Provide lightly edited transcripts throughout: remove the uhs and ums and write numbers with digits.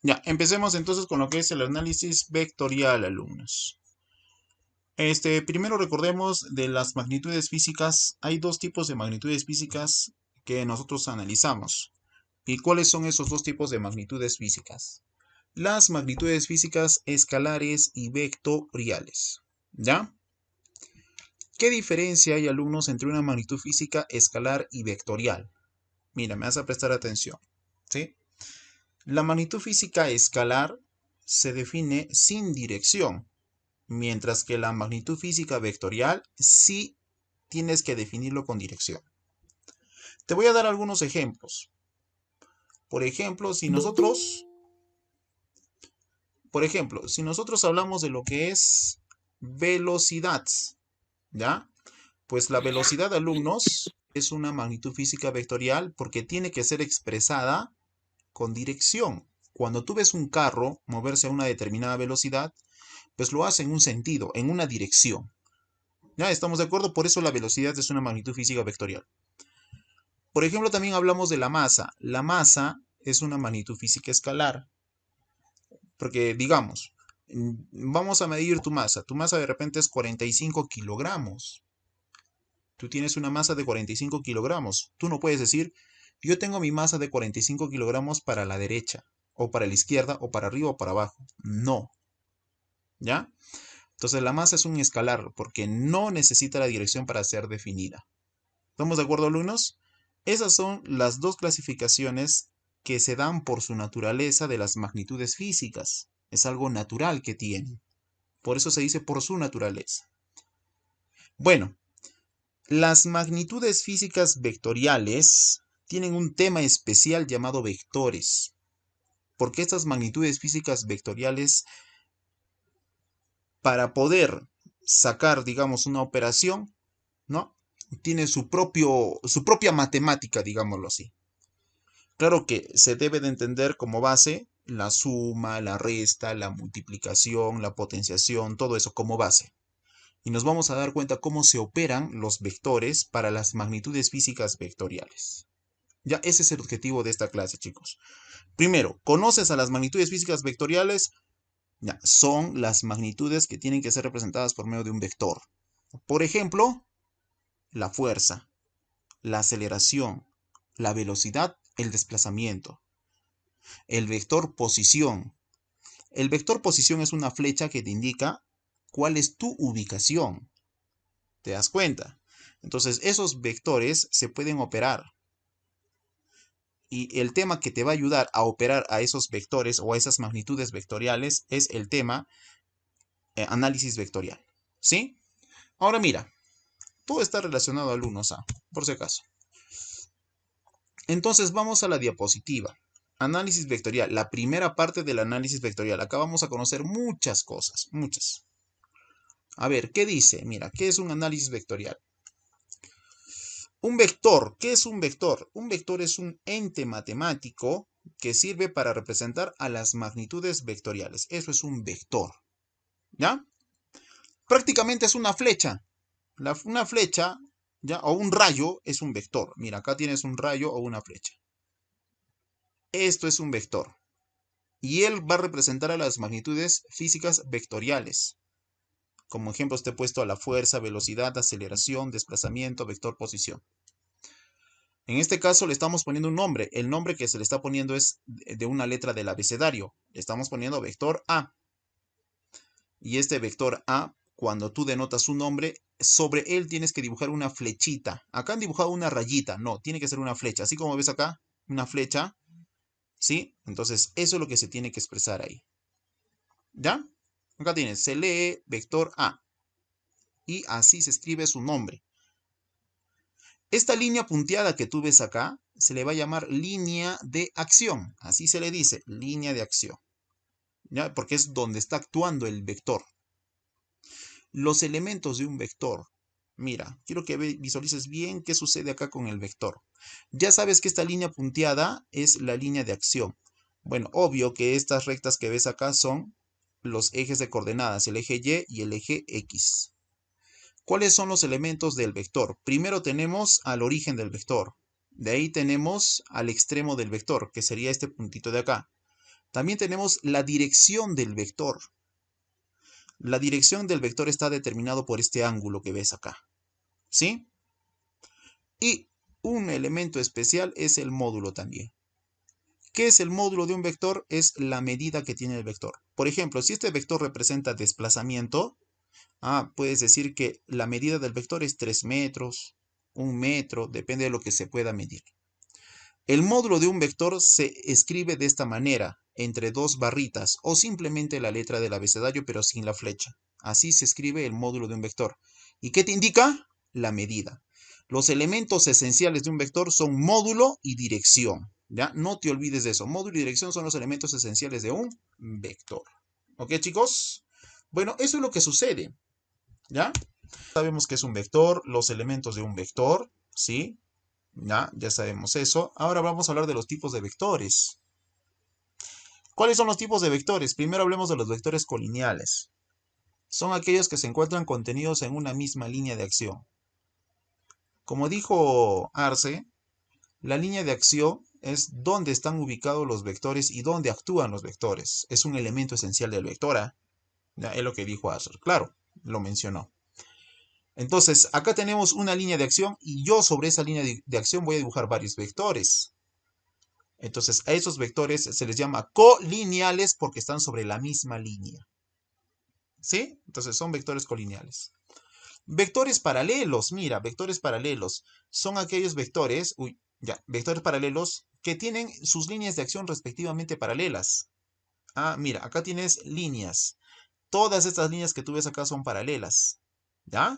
Ya, empecemos entonces con lo que es el análisis vectorial, alumnos. Primero recordemos de las magnitudes físicas. Hay dos tipos de magnitudes físicas que nosotros analizamos. ¿Y cuáles son esos dos tipos de magnitudes físicas? Las magnitudes físicas escalares y vectoriales. ¿Ya? ¿Qué diferencia hay, alumnos, entre una magnitud física escalar y vectorial? Mira, me vas a prestar atención. ¿Sí? La magnitud física escalar se define sin dirección, mientras que la magnitud física vectorial sí tienes que definirlo con dirección. Te voy a dar algunos ejemplos. Por ejemplo, si nosotros hablamos de lo que es velocidad, ¿ya? Pues la velocidad, alumnos, es una magnitud física vectorial porque tiene que ser expresada con dirección. Cuando tú ves un carro moverse a una determinada velocidad, pues lo hace en un sentido, en una dirección. ¿Ya? ¿Estamos de acuerdo? Por eso la velocidad es una magnitud física vectorial. Por ejemplo, también hablamos de la masa. La masa es una magnitud física escalar. Porque, digamos, vamos a medir tu masa. Tu masa de repente es 45 kilogramos. Tú tienes una masa de 45 kilogramos. Tú no puedes decir, yo tengo mi masa de 45 kilogramos para la derecha, o para la izquierda, o para arriba, o para abajo. No. ¿Ya? Entonces la masa es un escalar porque no necesita la dirección para ser definida. ¿Estamos de acuerdo, alumnos? Esas son las dos clasificaciones que se dan por su naturaleza de las magnitudes físicas. Es algo natural que tienen. Por eso se dice por su naturaleza. Bueno, las magnitudes físicas vectoriales tienen un tema especial llamado vectores. Porque estas magnitudes físicas vectoriales, para poder sacar, digamos, una operación, ¿no? Tiene su propia matemática, digámoslo así. Claro que se debe de entender como base la suma, la resta, la multiplicación, la potenciación, todo eso como base. Y nos vamos a dar cuenta cómo se operan los vectores para las magnitudes físicas vectoriales. Ya ese es el objetivo de esta clase, chicos. Primero, ¿conoces a las magnitudes físicas vectoriales? Ya, son las magnitudes que tienen que ser representadas por medio de un vector. Por ejemplo, la fuerza, la aceleración, la velocidad, el desplazamiento. El vector posición. El vector posición es una flecha que te indica cuál es tu ubicación. ¿Te das cuenta? Entonces, esos vectores se pueden operar. Y el tema que te va a ayudar a operar a esos vectores o a esas magnitudes vectoriales es el tema análisis vectorial. ¿Sí? Ahora mira, todo está relacionado a alumnos A, por si acaso. Entonces vamos a la diapositiva. Análisis vectorial, la primera parte del análisis vectorial. Acá vamos a conocer muchas cosas, muchas. A ver, ¿qué dice? Mira, ¿qué es un análisis vectorial? Un vector, ¿qué es un vector? Un vector es un ente matemático que sirve para representar a las magnitudes vectoriales. Eso es un vector, ¿ya? Prácticamente es una flecha. Una flecha, ¿ya? O un rayo es un vector. Mira, acá tienes un rayo o una flecha. Esto es un vector. Y él va a representar a las magnitudes físicas vectoriales. Como ejemplos te he puesto a la fuerza, velocidad, aceleración, desplazamiento, vector, posición. En este caso le estamos poniendo un nombre. El nombre que se le está poniendo es de una letra del abecedario. Le estamos poniendo vector A. Y este vector A, cuando tú denotas un nombre, sobre él tienes que dibujar una flechita. Acá han dibujado una rayita. No, tiene que ser una flecha. Así como ves acá, una flecha. ¿Sí? Entonces, eso es lo que se tiene que expresar ahí. ¿Ya? Acá tienes, se lee vector A. Y así se escribe su nombre. Esta línea punteada que tú ves acá se le va a llamar línea de acción. Así se le dice, línea de acción. ¿Ya? Porque es donde está actuando el vector. Los elementos de un vector. Mira, quiero que visualices bien qué sucede acá con el vector. Ya sabes que esta línea punteada es la línea de acción. Bueno, obvio que estas rectas que ves acá son los ejes de coordenadas, el eje Y y el eje X. ¿Cuáles son los elementos del vector? Primero tenemos al origen del vector. De ahí tenemos al extremo del vector, que sería este puntito de acá. También tenemos la dirección del vector. La dirección del vector está determinado por este ángulo que ves acá, ¿sí? Y un elemento especial es el módulo también. ¿Qué es el módulo de un vector? Es la medida que tiene el vector. Por ejemplo, si este vector representa desplazamiento, puedes decir que la medida del vector es 3 metros, 1 metro, depende de lo que se pueda medir. El módulo de un vector se escribe de esta manera, entre dos barritas, o simplemente la letra del abecedario, pero sin la flecha. Así se escribe el módulo de un vector. ¿Y qué te indica? La medida. Los elementos esenciales de un vector son módulo y dirección. ¿Ya? No te olvides de eso. Módulo y dirección son los elementos esenciales de un vector. ¿Ok, chicos? Bueno, eso es lo que sucede. ¿Ya? Sabemos que es un vector, los elementos de un vector, ¿sí? Ya sabemos eso. Ahora vamos a hablar de los tipos de vectores. ¿Cuáles son los tipos de vectores? Primero hablemos de los vectores colineales. Son aquellos que se encuentran contenidos en una misma línea de acción. Como dijo Arce, la línea de acción es donde están ubicados los vectores y dónde actúan los vectores. Es un elemento esencial del vector. Ya, es lo que dijo Arce. Claro, lo mencionó. Entonces, acá tenemos una línea de acción y yo sobre esa línea de acción voy a dibujar varios vectores. Entonces, a esos vectores se les llama colineales porque están sobre la misma línea. ¿Sí? Entonces, son vectores colineales. Vectores paralelos, mira, vectores paralelos son aquellos vectores, vectores paralelos que tienen sus líneas de acción respectivamente paralelas. Mira, acá tienes líneas. Todas estas líneas que tú ves acá son paralelas. ¿Ya?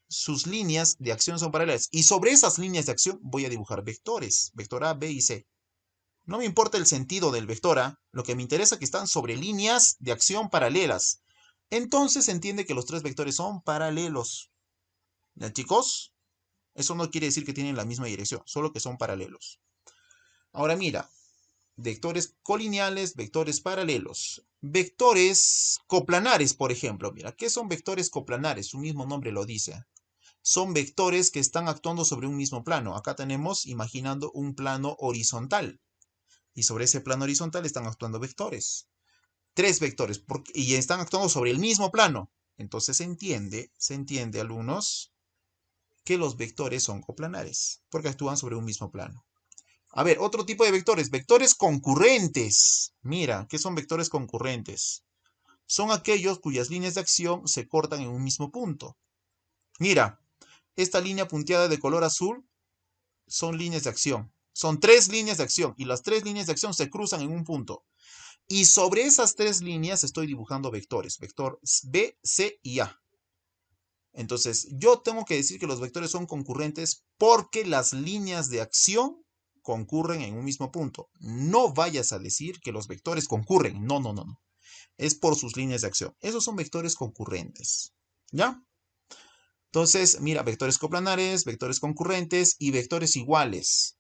Sus líneas de acción son paralelas. Y sobre esas líneas de acción voy a dibujar vectores. Vector A, B y C. No me importa el sentido del vector A, lo que me interesa es que están sobre líneas de acción paralelas. Entonces se entiende que los tres vectores son paralelos. ¿Ya, chicos? Eso no quiere decir que tienen la misma dirección, solo que son paralelos. Ahora mira, vectores colineales, vectores paralelos. Vectores coplanares, por ejemplo. Mira, ¿qué son vectores coplanares? Su mismo nombre lo dice. Son vectores que están actuando sobre un mismo plano. Acá tenemos, imaginando un plano horizontal. Y sobre ese plano horizontal están actuando vectores. Tres vectores, y están actuando sobre el mismo plano. Entonces se entiende, alumnos, que los vectores son coplanares, porque actúan sobre un mismo plano. A ver, otro tipo de vectores, vectores concurrentes. Mira, ¿qué son vectores concurrentes? Son aquellos cuyas líneas de acción se cortan en un mismo punto. Mira, esta línea punteada de color azul son líneas de acción. Son tres líneas de acción y las tres líneas de acción se cruzan en un punto. Y sobre esas tres líneas estoy dibujando vectores. Vector B, C y A. Entonces, yo tengo que decir que los vectores son concurrentes porque las líneas de acción concurren en un mismo punto. No vayas a decir que los vectores concurren. No, no, no, no. Es por sus líneas de acción. Esos son vectores concurrentes. ¿Ya? Entonces, mira, vectores coplanares, vectores concurrentes y vectores iguales.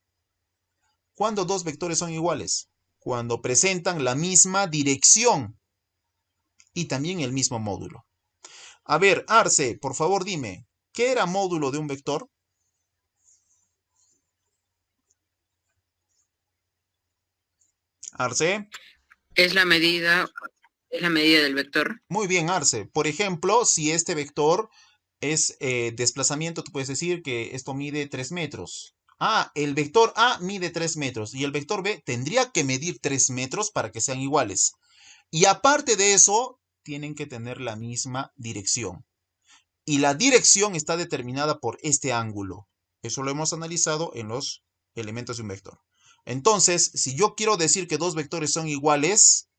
¿Cuándo dos vectores son iguales? Cuando presentan la misma dirección y también el mismo módulo. A ver, Arce, por favor dime, ¿qué era módulo de un vector? Arce. Es la medida del vector. Muy bien, Arce. Por ejemplo, si este vector es desplazamiento, tú puedes decir que esto mide 3 metros. El vector A mide 3 metros y el vector B tendría que medir 3 metros para que sean iguales. Y aparte de eso, tienen que tener la misma dirección. Y la dirección está determinada por este ángulo. Eso lo hemos analizado en los elementos de un vector. Entonces, si yo quiero decir que dos vectores son iguales,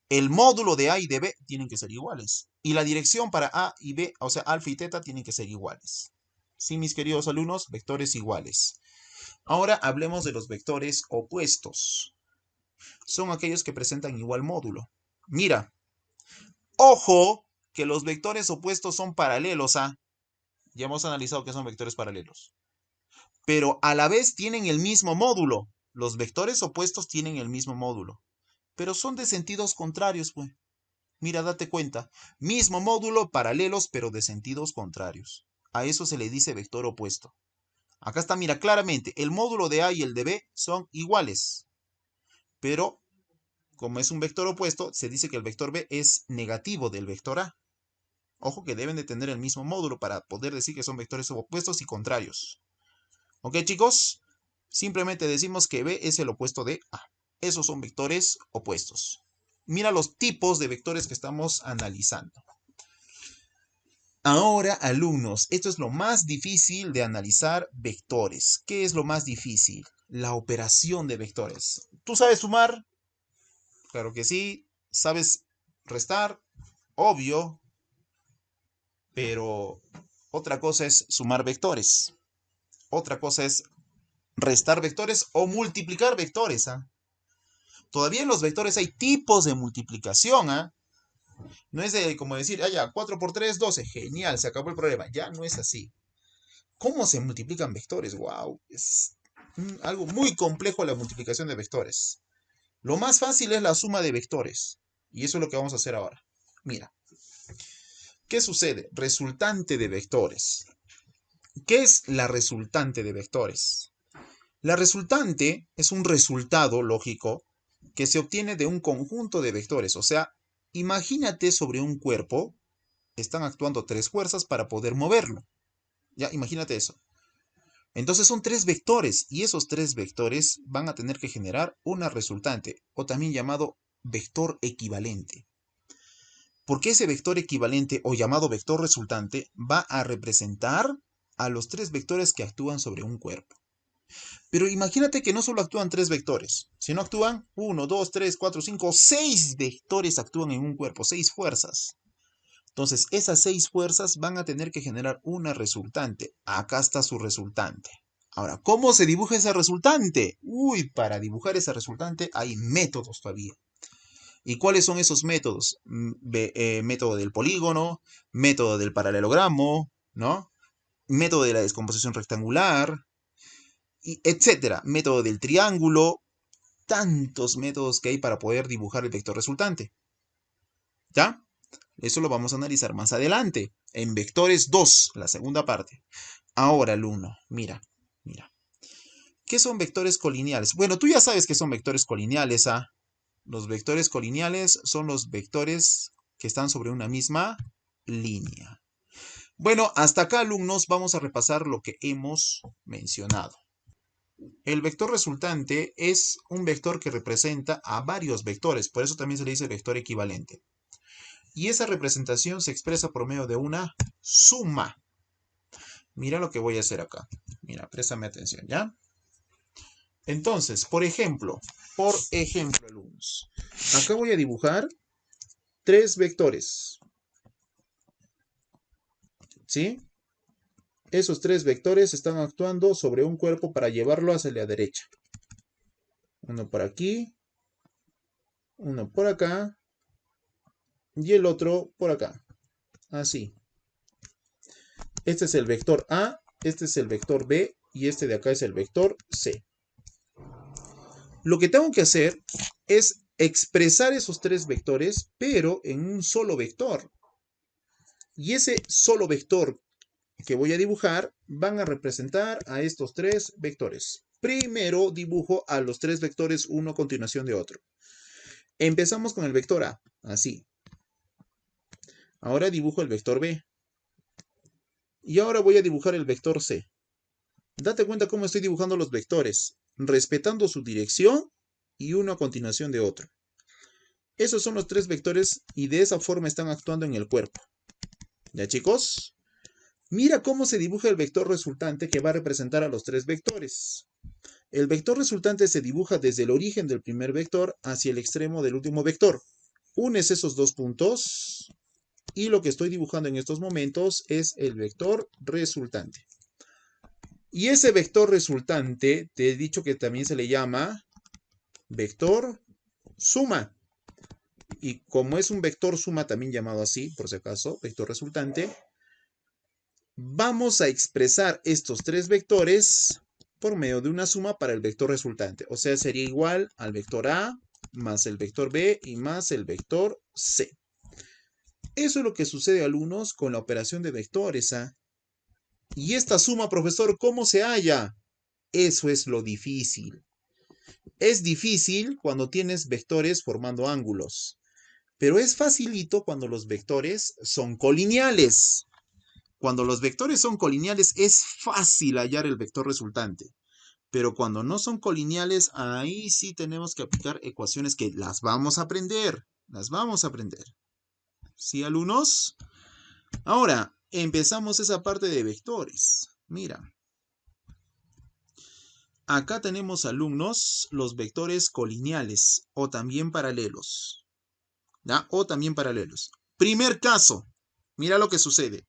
el módulo de A y de B tienen que ser iguales. Y la dirección para A y B, o sea, alfa y teta, tienen que ser iguales. Sí, mis queridos alumnos, vectores iguales. Ahora hablemos de los vectores opuestos. Son aquellos que presentan igual módulo. Mira, ojo que los vectores opuestos son paralelos. Ya hemos analizado que son vectores paralelos. Pero a la vez tienen el mismo módulo. Los vectores opuestos tienen el mismo módulo. Pero son de sentidos contrarios, pues. Mira, date cuenta. Mismo módulo, paralelos, pero de sentidos contrarios. A eso se le dice vector opuesto. Acá está, mira, claramente, el módulo de A y el de B son iguales. Pero Como es un vector opuesto, se dice que el vector B es negativo del vector A. Ojo que deben de tener el mismo módulo para poder decir que son vectores opuestos y contrarios. ¿Ok, chicos? Simplemente decimos que B es el opuesto de A. Esos son vectores opuestos. Mira los tipos de vectores que estamos analizando. Ahora, alumnos, esto es lo más difícil de analizar vectores. ¿Qué es lo más difícil? La operación de vectores. ¿Tú sabes sumar? Claro que sí. ¿Sabes restar? Obvio. Pero otra cosa es sumar vectores. Otra cosa es restar vectores o multiplicar vectores. Todavía en los vectores hay tipos de multiplicación. No es como decir, ya, 4 por 3, 12. Genial, se acabó el problema. Ya no es así. ¿Cómo se multiplican vectores? ¡Wow! Es algo muy complejo la multiplicación de vectores. Lo más fácil es la suma de vectores. Y eso es lo que vamos a hacer ahora. Mira. ¿Qué sucede? Resultante de vectores. ¿Qué es la resultante de vectores? La resultante es un resultado lógico que se obtiene de un conjunto de vectores. O sea, imagínate sobre un cuerpo, están actuando tres fuerzas para poder moverlo. Ya, imagínate eso. Entonces son tres vectores y esos tres vectores van a tener que generar una resultante o también llamado vector equivalente. Porque ese vector equivalente o llamado vector resultante va a representar a los tres vectores que actúan sobre un cuerpo. Pero imagínate que no solo actúan tres vectores, sino actúan 1, 2, 3, 4, 5, 6 vectores actúan en un cuerpo, 6 fuerzas. Entonces esas 6 fuerzas van a tener que generar una resultante. Acá está su resultante. Ahora, ¿cómo se dibuja esa resultante? Uy, para dibujar esa resultante hay métodos todavía. ¿Y cuáles son esos métodos? Método del polígono, método del paralelogramo, ¿no? Método de la descomposición rectangular, etcétera. Método del triángulo. Tantos métodos que hay para poder dibujar el vector resultante. ¿Ya? Eso lo vamos a analizar más adelante, en vectores 2, la segunda parte. Ahora, alumno, mira. ¿Qué son vectores colineales? Bueno, tú ya sabes qué son vectores colineales, ¿ah? Los vectores colineales son los vectores que están sobre una misma línea. Bueno, hasta acá, alumnos, vamos a repasar lo que hemos mencionado. El vector resultante es un vector que representa a varios vectores, por eso también se le dice vector equivalente. Y esa representación se expresa por medio de una suma. Mira lo que voy a hacer acá. Mira, préstame atención, ¿ya? Entonces, por ejemplo, alumnos, acá voy a dibujar tres vectores. ¿Sí? Esos tres vectores están actuando sobre un cuerpo para llevarlo hacia la derecha. Uno por aquí, uno por acá y el otro por acá. Así. Este es el vector A, este es el vector B y este de acá es el vector C. Lo que tengo que hacer es expresar esos tres vectores, pero en un solo vector. Y ese solo vector que voy a dibujar van a representar a estos tres vectores. Primero dibujo a los tres vectores uno a continuación de otro. Empezamos con el vector A, así. Ahora dibujo el vector B. Y ahora voy a dibujar el vector C. Date cuenta cómo estoy dibujando los vectores, respetando su dirección y uno a continuación de otro. Esos son los tres vectores y de esa forma están actuando en el cuerpo. ¿Ya, chicos? Mira cómo se dibuja el vector resultante que va a representar a los tres vectores. El vector resultante se dibuja desde el origen del primer vector hacia el extremo del último vector. Unes esos dos puntos y lo que estoy dibujando en estos momentos es el vector resultante. Y ese vector resultante, te he dicho que también se le llama vector suma. Y como es un vector suma también llamado así, por si acaso, vector resultante, vamos a expresar estos tres vectores por medio de una suma para el vector resultante. O sea, sería igual al vector A más el vector B y más el vector C. Eso es lo que sucede, alumnos, con la operación de vectores. Y esta suma, profesor, ¿cómo se halla? Eso es lo difícil. Es difícil cuando tienes vectores formando ángulos, pero es facilito cuando los vectores son colineales. Cuando los vectores son colineales es fácil hallar el vector resultante. Pero cuando no son colineales, ahí sí tenemos que aplicar ecuaciones que las vamos a aprender. Las vamos a aprender. ¿Sí, alumnos? Ahora, empezamos esa parte de vectores. Mira. Acá tenemos, alumnos, los vectores colineales o también paralelos. ¿Ya? O también paralelos. Primer caso. Mira lo que sucede.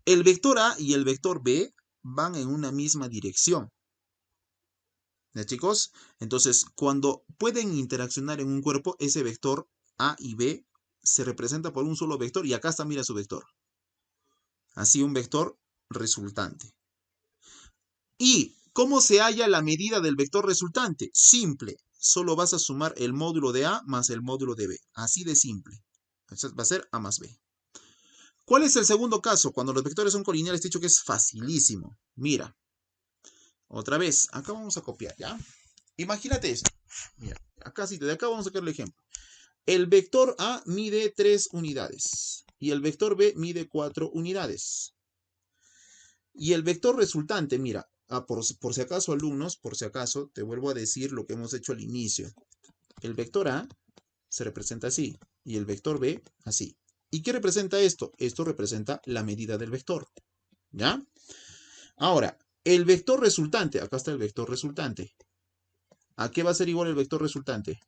El vector A y el vector B van en una misma dirección. ¿Ya, chicos? Entonces, cuando pueden interaccionar en un cuerpo, ese vector A y B se representa por un solo vector y acá está, mira su vector. Así un vector resultante. ¿Y cómo se halla la medida del vector resultante? Simple. Solo vas a sumar el módulo de A más el módulo de B. Así de simple. Entonces va a ser A más B. ¿Cuál es el segundo caso? Cuando los vectores son colineales, he dicho que es facilísimo. Mira. Otra vez. Acá vamos a copiar, ¿ya? Imagínate esto. Mira, acá sí, de acá vamos a sacar el ejemplo. El vector A mide 3 unidades y el vector B mide 4 unidades. Y el vector resultante, mira, por si acaso, alumnos, por si acaso, te vuelvo a decir lo que hemos hecho al inicio. El vector A se representa así y el vector B así. ¿Y qué representa esto? Esto representa la medida del vector. ¿Ya? Ahora, el vector resultante, acá está el vector resultante. ¿A qué va a ser igual el vector resultante?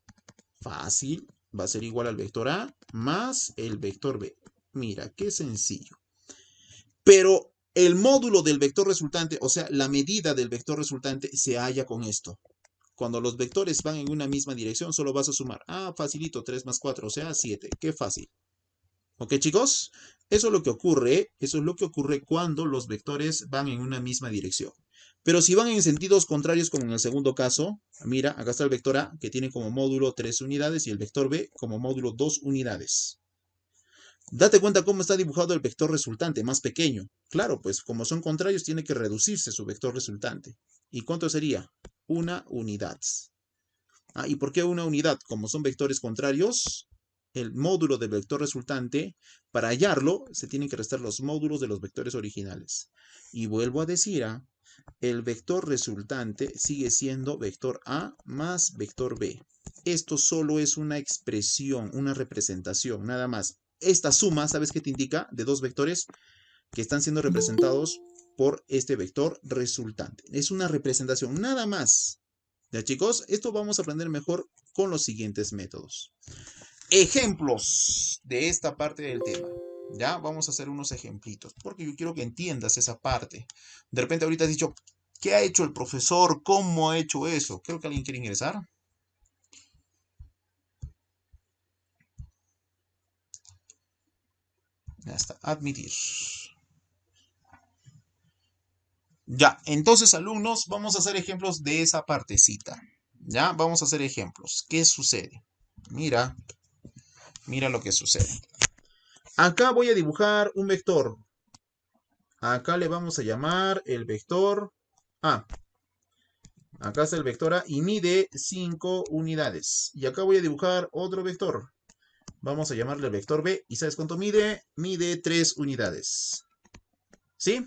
Fácil, va a ser igual al vector A más el vector B. Mira, qué sencillo. Pero el módulo del vector resultante, o sea, la medida del vector resultante, se halla con esto. Cuando los vectores van en una misma dirección, solo vas a sumar. Ah, facilito, 3 más 4, o sea, 7. Qué fácil. ¿Ok, chicos? Eso es lo que ocurre cuando los vectores van en una misma dirección. Pero si van en sentidos contrarios, como en el segundo caso, mira, acá está el vector A, que tiene como módulo 3 unidades, y el vector B como módulo 2 unidades. Date cuenta cómo está dibujado el vector resultante, más pequeño. Claro, pues como son contrarios, tiene que reducirse su vector resultante. ¿Y cuánto sería? Una unidad. ¿Y por qué una unidad? Como son vectores contrarios, el módulo del vector resultante, para hallarlo, se tienen que restar los módulos de los vectores originales. Y vuelvo a decir, el vector resultante sigue siendo vector A más vector B. Esto solo es una expresión, una representación, nada más. Esta suma, ¿sabes qué te indica? De dos vectores que están siendo representados por este vector resultante. Es una representación, nada más. ¿Ya, chicos? Esto vamos a aprender mejor con los siguientes métodos. Ejemplos de esta parte del tema. Ya, vamos a hacer unos ejemplitos, porque yo quiero que entiendas esa parte. De repente ahorita has dicho, ¿qué ha hecho el profesor? ¿Cómo ha hecho eso? Creo que alguien quiere ingresar. Ya está, admitir. Ya, entonces, alumnos, vamos a hacer ejemplos de esa partecita. Ya, vamos a hacer ejemplos. ¿Qué sucede? Mira, mira lo que sucede. Acá voy a dibujar un vector. Acá le vamos a llamar el vector A. Acá está el vector A y mide 5 unidades. Y acá voy a dibujar otro vector. Vamos a llamarle el vector B. ¿Y sabes cuánto mide? Mide 3 unidades. ¿Sí?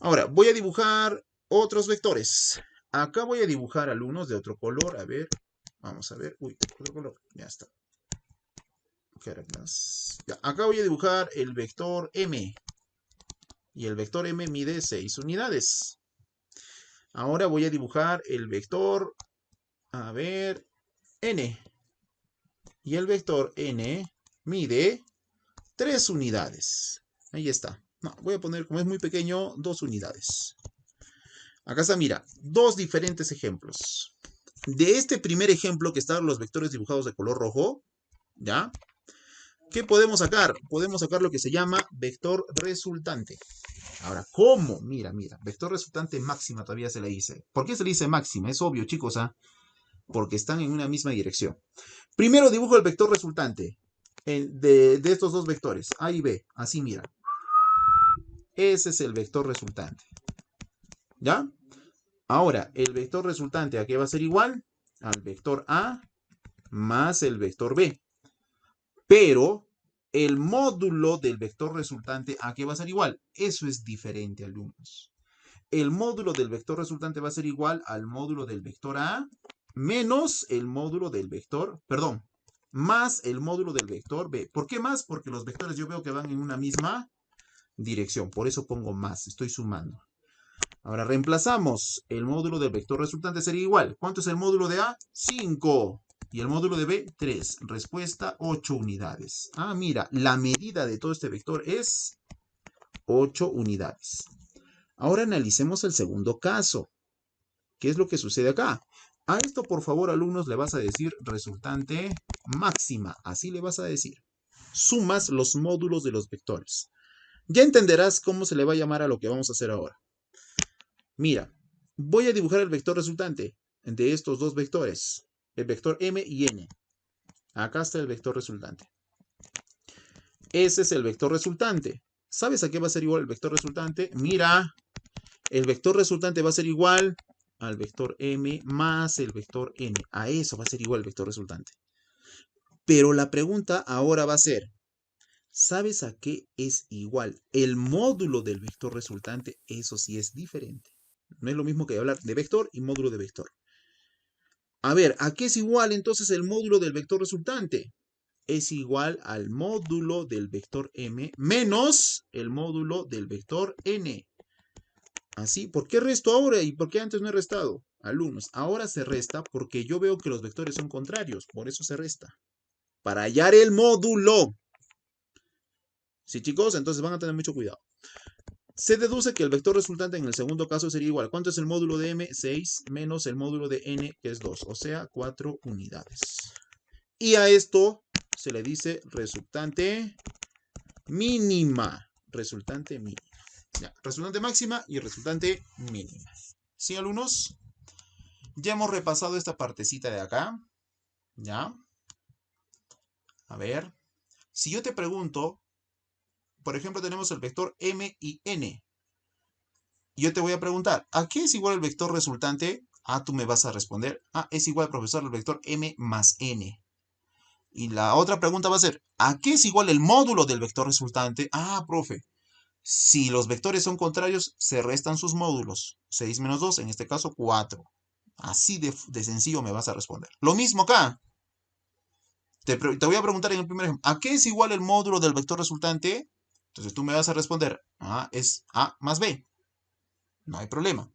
Ahora, voy a dibujar otros vectores. Acá voy a dibujar alumnos de otro color. A ver, vamos a ver. Uy, otro color. Ya está. Ya, acá voy a dibujar el vector M. Y el vector M mide 6 unidades. Ahora voy a dibujar el vector, a ver, N. Y el vector N mide 3 unidades. Ahí está. No, voy a poner, como es muy pequeño, 2 unidades. Acá está, mira, dos diferentes ejemplos. De este primer ejemplo que están los vectores dibujados de color rojo, ¿ya? ¿Qué podemos sacar? Podemos sacar lo que se llama vector resultante. Ahora, ¿cómo? Mira, mira, vector resultante máxima todavía se le dice. ¿Por qué se le dice máxima? Es obvio, chicos, porque están en una misma dirección. Primero dibujo el vector resultante de estos dos vectores, A y B. Así, mira. Ese es el vector resultante. ¿Ya? Ahora, el vector resultante, ¿a qué va a ser igual? Al vector A más el vector B. Pero el módulo del vector resultante, ¿a qué va a ser igual? Eso es diferente, alumnos. El módulo del vector resultante va a ser igual al módulo del vector A menos el módulo del vector, perdón, más el módulo del vector B. ¿Por qué más? Porque los vectores yo veo que van en una misma dirección. Por eso pongo más, estoy sumando. Ahora reemplazamos. El módulo del vector resultante sería igual. ¿Cuánto es el módulo de A? 5. Y el módulo de B, 3. Respuesta, 8 unidades. Ah, mira, la medida de todo este vector es 8 unidades. Ahora analicemos el segundo caso. ¿Qué es lo que sucede acá? A esto, por favor, alumnos, le vas a decir resultante máxima. Así le vas a decir. Sumas los módulos de los vectores. Ya entenderás cómo se le va a llamar a lo que vamos a hacer ahora. Mira, voy a dibujar el vector resultante de estos dos vectores, el vector m y n. Acá está el vector resultante. Ese es el vector resultante. ¿Sabes a qué va a ser igual el vector resultante? Mira, el vector resultante va a ser igual al vector m más el vector n. A eso va a ser igual el vector resultante. Pero la pregunta ahora va a ser, ¿sabes a qué es igual el módulo del vector resultante? Eso sí es diferente. No es lo mismo que hablar de vector y módulo de vector. A ver, ¿a qué es igual entonces el módulo del vector resultante? Es igual al módulo del vector m menos el módulo del vector n. Así, ¿por qué resto ahora y por qué antes no he restado? Alumnos, ahora se resta porque yo veo que los vectores son contrarios, por eso se resta. Para hallar el módulo. Sí, chicos, entonces van a tener mucho cuidado. Se deduce que el vector resultante en el segundo caso sería igual. ¿Cuánto es el módulo de m? 6 menos el módulo de n, que es 2, o sea, 4 unidades. Y a esto se le dice resultante mínima. Resultante mínima. Ya, resultante máxima y resultante mínima. ¿Sí, alumnos? Ya hemos repasado esta partecita de acá. ¿Ya? A ver. Si yo te pregunto, por ejemplo, tenemos el vector m y n. Yo te voy a preguntar, ¿a qué es igual el vector resultante? Ah, tú me vas a responder, es igual, profesor, al vector m más n. Y la otra pregunta va a ser, ¿a qué es igual el módulo del vector resultante? Ah, profe, si los vectores son contrarios, se restan sus módulos. 6 menos 2, en este caso 4. Así de sencillo me vas a responder. Lo mismo acá. Te voy a preguntar en el primer ejemplo, ¿a qué es igual el módulo del vector resultante? Entonces tú me vas a responder, es A más B. No hay problema.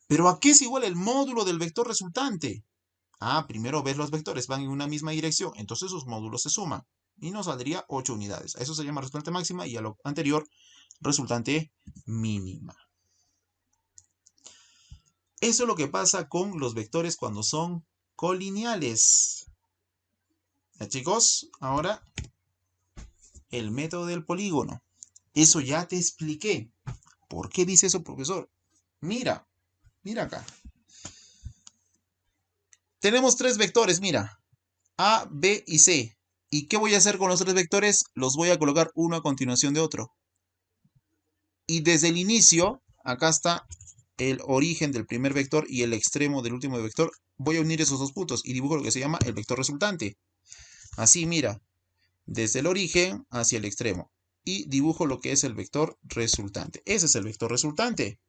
¿Pero a qué es igual el módulo del vector resultante? Primero ves los vectores, van en una misma dirección, entonces sus módulos se suman. Y nos saldría 8 unidades. A eso se llama resultante máxima y a lo anterior, resultante mínima. Eso es lo que pasa con los vectores cuando son colineales. ¿Ya, chicos? Ahora, el método del polígono. Eso ya te expliqué. ¿Por qué dice eso, profesor? Mira, mira acá. Tenemos tres vectores, mira. A, B y C. ¿Y qué voy a hacer con los tres vectores? Los voy a colocar uno a continuación de otro. Y desde el inicio, acá está el origen del primer vector y el extremo del último vector. Voy a unir esos dos puntos y dibujo lo que se llama el vector resultante. Así, mira, desde el origen hacia el extremo. Y dibujo lo que es el vector resultante. Ese es el vector resultante.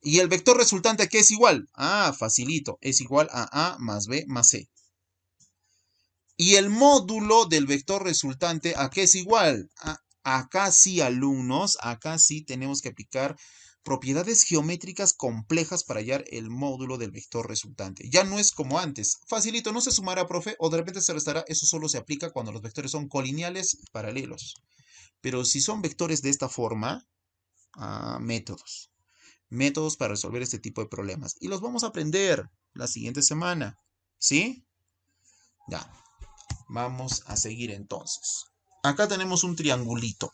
¿Y el vector resultante a qué es igual? Facilito. Es igual a más B más C. ¿Y el módulo del vector resultante a qué es igual? Acá sí, alumnos, acá sí tenemos que aplicar propiedades geométricas complejas para hallar el módulo del vector resultante. Ya no es como antes. Facilito, no se sumará, profe, o de repente se restará. Eso solo se aplica cuando los vectores son colineales y paralelos. Pero si son vectores de esta forma, métodos. Métodos para resolver este tipo de problemas. Y los vamos a aprender la siguiente semana. ¿Sí? Ya. Vamos a seguir entonces. Acá tenemos un triangulito.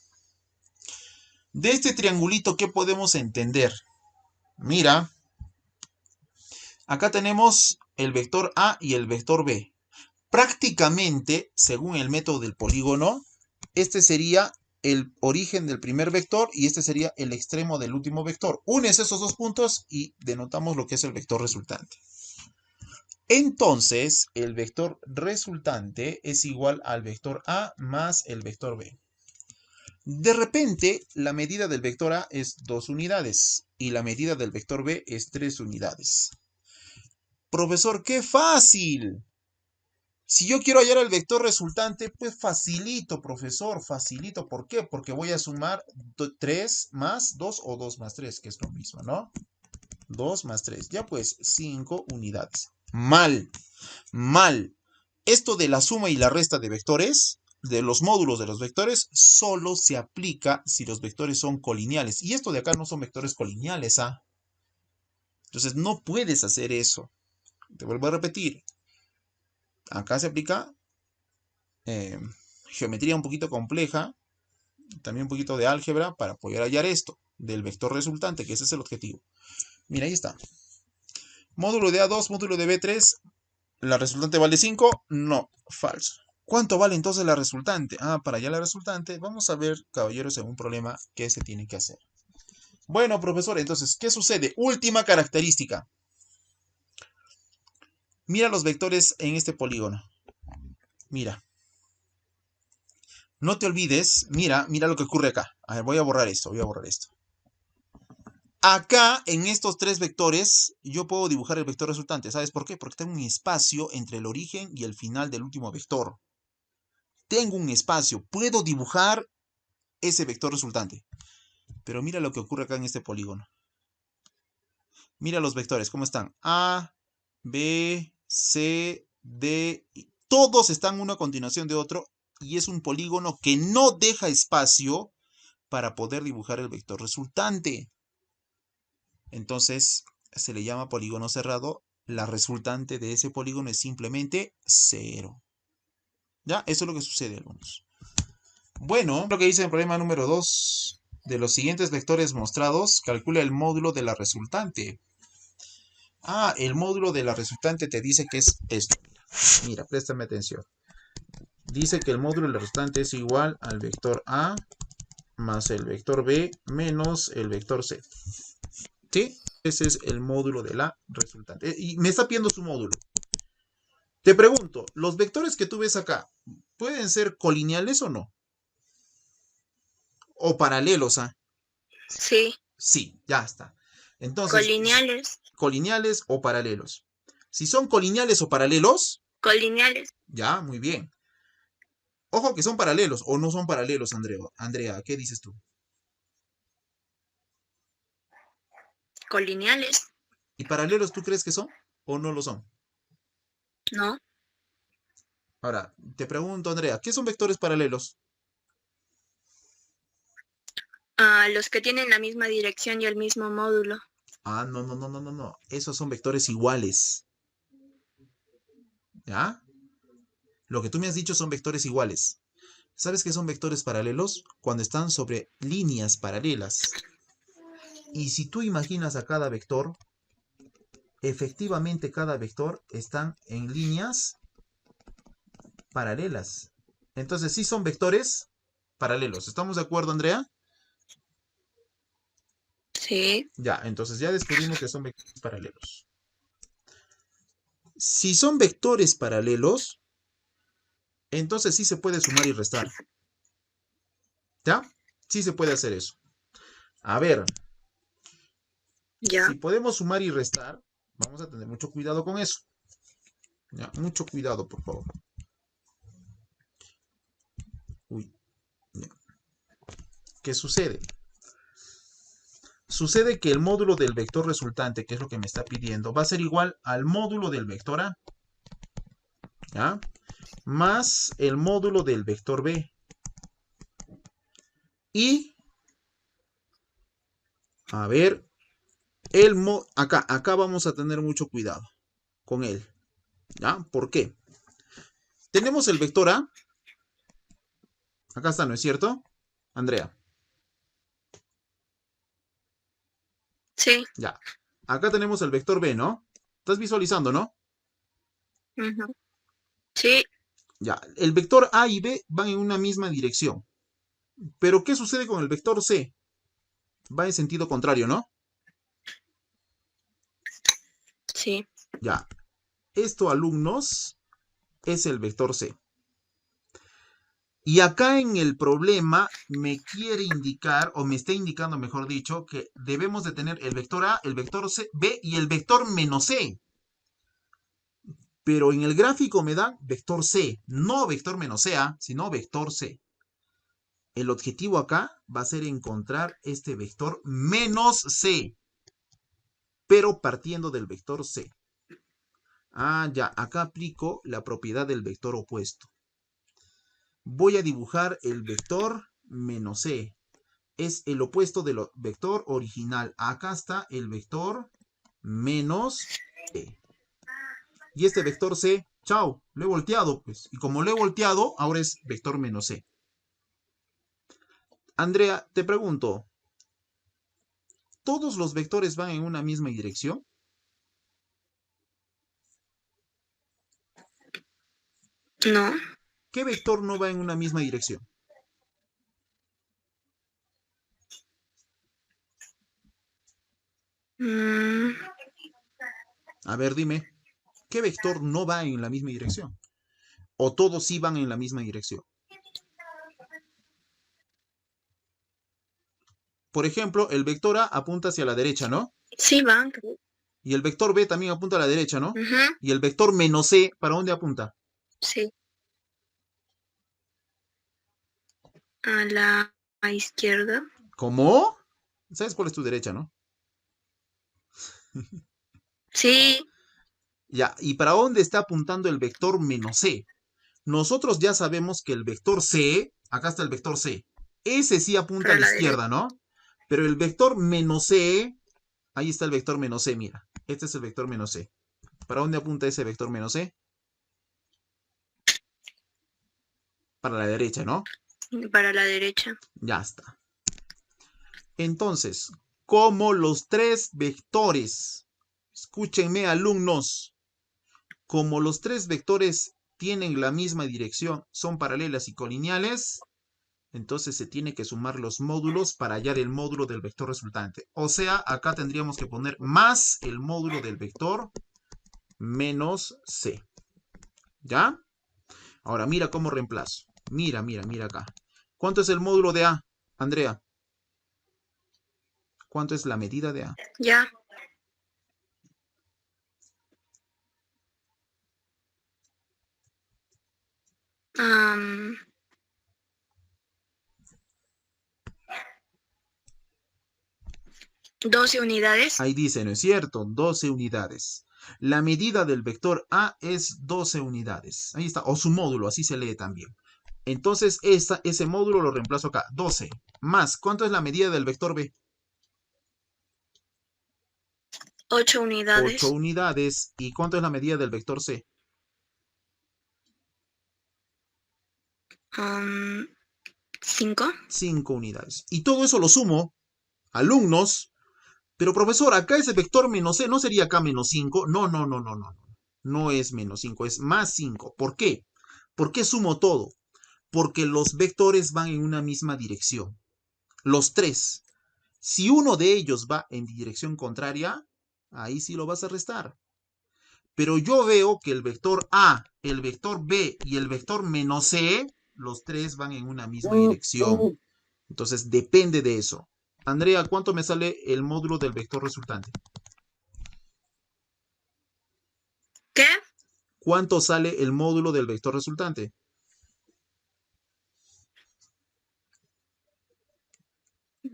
De este triangulito, ¿qué podemos entender? Mira, acá tenemos el vector A y el vector B. Prácticamente, según el método del polígono, este sería el origen del primer vector y este sería el extremo del último vector. Unes esos dos puntos y denotamos lo que es el vector resultante. Entonces, el vector resultante es igual al vector A más el vector B. De repente, la medida del vector A es 2 unidades y la medida del vector B es 3 unidades. Profesor, ¡qué fácil! Si yo quiero hallar el vector resultante, pues facilito, profesor, facilito. ¿Por qué? Porque voy a sumar 3 más 2 o 2 más 3, que es lo mismo, ¿no? 2 más 3, ya pues 5 unidades. Mal, mal. Esto de la suma y la resta de vectores, de los módulos de los vectores, solo se aplica si los vectores son colineales. Y esto de acá no son vectores colineales, ¿ah? Entonces no puedes hacer eso. Te vuelvo a repetir. Acá se aplica geometría un poquito compleja, también un poquito de álgebra para poder hallar esto del vector resultante, que ese es el objetivo. Mira, ahí está. Módulo de A2, módulo de B3, ¿la resultante vale 5? No, falso. ¿Cuánto vale entonces la resultante? Para hallar la resultante, vamos a ver, caballeros, en un problema que se tiene que hacer. Bueno, profesor, entonces, ¿qué sucede? Última característica. Mira los vectores en este polígono. Mira. No te olvides, mira lo que ocurre acá. A ver, voy a borrar esto. Acá, en estos tres vectores, yo puedo dibujar el vector resultante. ¿Sabes por qué? Porque tengo un espacio entre el origen y el final del último vector. Tengo un espacio. Puedo dibujar ese vector resultante. Pero mira lo que ocurre acá en este polígono. Mira los vectores, ¿cómo están? A, B, C, D. Todos están uno a continuación de otro. Y es un polígono que no deja espacio para poder dibujar el vector resultante. Entonces, se le llama polígono cerrado. La resultante de ese polígono es simplemente 0. ¿Ya? Eso es lo que sucede, alumnos. Bueno, lo que dice en el problema número 2. De los siguientes vectores mostrados, calcula el módulo de la resultante. El módulo de la resultante te dice que es esto. Mira, préstame atención. Dice que el módulo de la resultante es igual al vector A más el vector B menos el vector C. ¿Sí? Ese es el módulo de la resultante. Y me está pidiendo su módulo. Te pregunto, ¿los vectores que tú ves acá pueden ser colineales o no? ¿O paralelos? Sí. Sí, ya está. Entonces, Colineales. colineales o paralelos. Si son colineales o paralelos, Colineales. ya, muy bien. Ojo que son paralelos o no son paralelos, Andrea, ¿qué dices tú? Colineales. ¿Y paralelos tú crees que son o no lo son? No. Ahora, te pregunto, Andrea, ¿qué son vectores paralelos? Los que tienen la misma dirección y el mismo módulo. No. Esos son vectores iguales. ¿Ya? Lo que tú me has dicho son vectores iguales. ¿Sabes qué son vectores paralelos? Cuando están sobre líneas paralelas. Y si tú imaginas a cada vector, efectivamente cada vector están en líneas paralelas. Entonces sí son vectores paralelos. ¿Estamos de acuerdo, Andrea? Sí. Ya, entonces ya descubrimos que son vectores paralelos. Si son vectores paralelos, entonces sí se puede sumar y restar. ¿Ya? Sí se puede hacer eso. A ver, Ya. si podemos sumar y restar, vamos a tener mucho cuidado con eso. ¿Ya? Mucho cuidado, por favor. Uy. Ya. ¿Qué sucede? Sucede que el módulo del vector resultante, que es lo que me está pidiendo, va a ser igual al módulo del vector A, ¿ya? Más el módulo del vector B. Y, a ver, acá vamos a tener mucho cuidado con él, ¿ya? ¿Por qué? Tenemos el vector A, acá está, ¿no es cierto? Andrea. Sí. Ya. Acá tenemos el vector B, ¿no? Estás visualizando, ¿no? Sí. Ya. El vector A y B van en una misma dirección. Pero ¿qué sucede con el vector C? Va en sentido contrario, ¿no? Sí. Ya. Esto, alumnos, es el vector C. Y acá en el problema me quiere indicar, o me está indicando, mejor dicho, que debemos de tener el vector A, el vector C, B y el vector menos C. Pero en el gráfico me dan vector C, no vector menos CA, sino vector C. El objetivo acá va a ser encontrar este vector menos C, pero partiendo del vector C. Ah, ya, acá aplico la propiedad del vector opuesto. Voy a dibujar el vector menos C. Es el opuesto del vector original. Acá está el vector menos C. Y este vector C, chao, lo he volteado, pues. Y como lo he volteado, ahora es vector menos C. Andrea, te pregunto, ¿todos los vectores van en una misma dirección? No. ¿Qué vector no va en una misma dirección? Mm, A ver, dime, ¿qué vector no va en la misma dirección? ¿O todos sí van en la misma dirección? Por ejemplo, el vector A apunta hacia la derecha, ¿no? sí van. Y el vector B también apunta a la derecha, ¿no? Ujú, Y el vector menos C, ¿para dónde apunta? sí. A la izquierda. ¿Cómo? ¿Sabes cuál es tu derecha, no? Sí, Ya, ¿y para dónde está apuntando el vector menos C? Nosotros ya sabemos que el vector C, acá está el vector C, ese sí apunta a para la la derecha. izquierda, ¿no? Pero el vector menos C, ahí está el vector menos C, mira. Este es el vector menos C. ¿Para dónde apunta ese vector menos C? Para la derecha, ¿no? Para la derecha. Ya está. Entonces, como los tres vectores, escúchenme alumnos, como los tres vectores tienen la misma dirección, son paralelas y colineales, entonces se tiene que sumar los módulos para hallar el módulo del vector resultante. O sea, acá tendríamos que poner más el módulo del vector menos C. ¿Ya? Ahora mira cómo reemplazo. Mira, mira, mira acá. ¿Cuánto es el módulo de A, Andrea? ¿Cuánto es la medida de A? Ya. Am, 12 unidades. Ahí dice, ¿no es cierto? 12 unidades. La medida del vector A es 12 unidades. Ahí está. O su módulo, así se lee también. Entonces, ese módulo lo reemplazo acá. 12 más. ¿Cuánto es la medida del vector B? 8 8 unidades. unidades. ¿Y cuánto es la medida del vector C? 5. 5 unidades. Y todo eso lo sumo, alumnos. Pero profesor, acá ese vector menos C, ¿no sería acá menos 5? No, no, no, no, no. No es menos 5, es más 5. ¿Por qué? ¿Por qué sumo todo? Porque los vectores van en una misma dirección. Los tres. Si uno de ellos va en dirección contraria, ahí sí lo vas a restar. Pero yo veo que el vector A, el vector B y el vector menos C, los tres van en una misma dirección. Entonces depende de eso. Andrea, ¿cuánto me sale el módulo del vector resultante? ¿Qué? ¿Cuánto sale el módulo del vector resultante?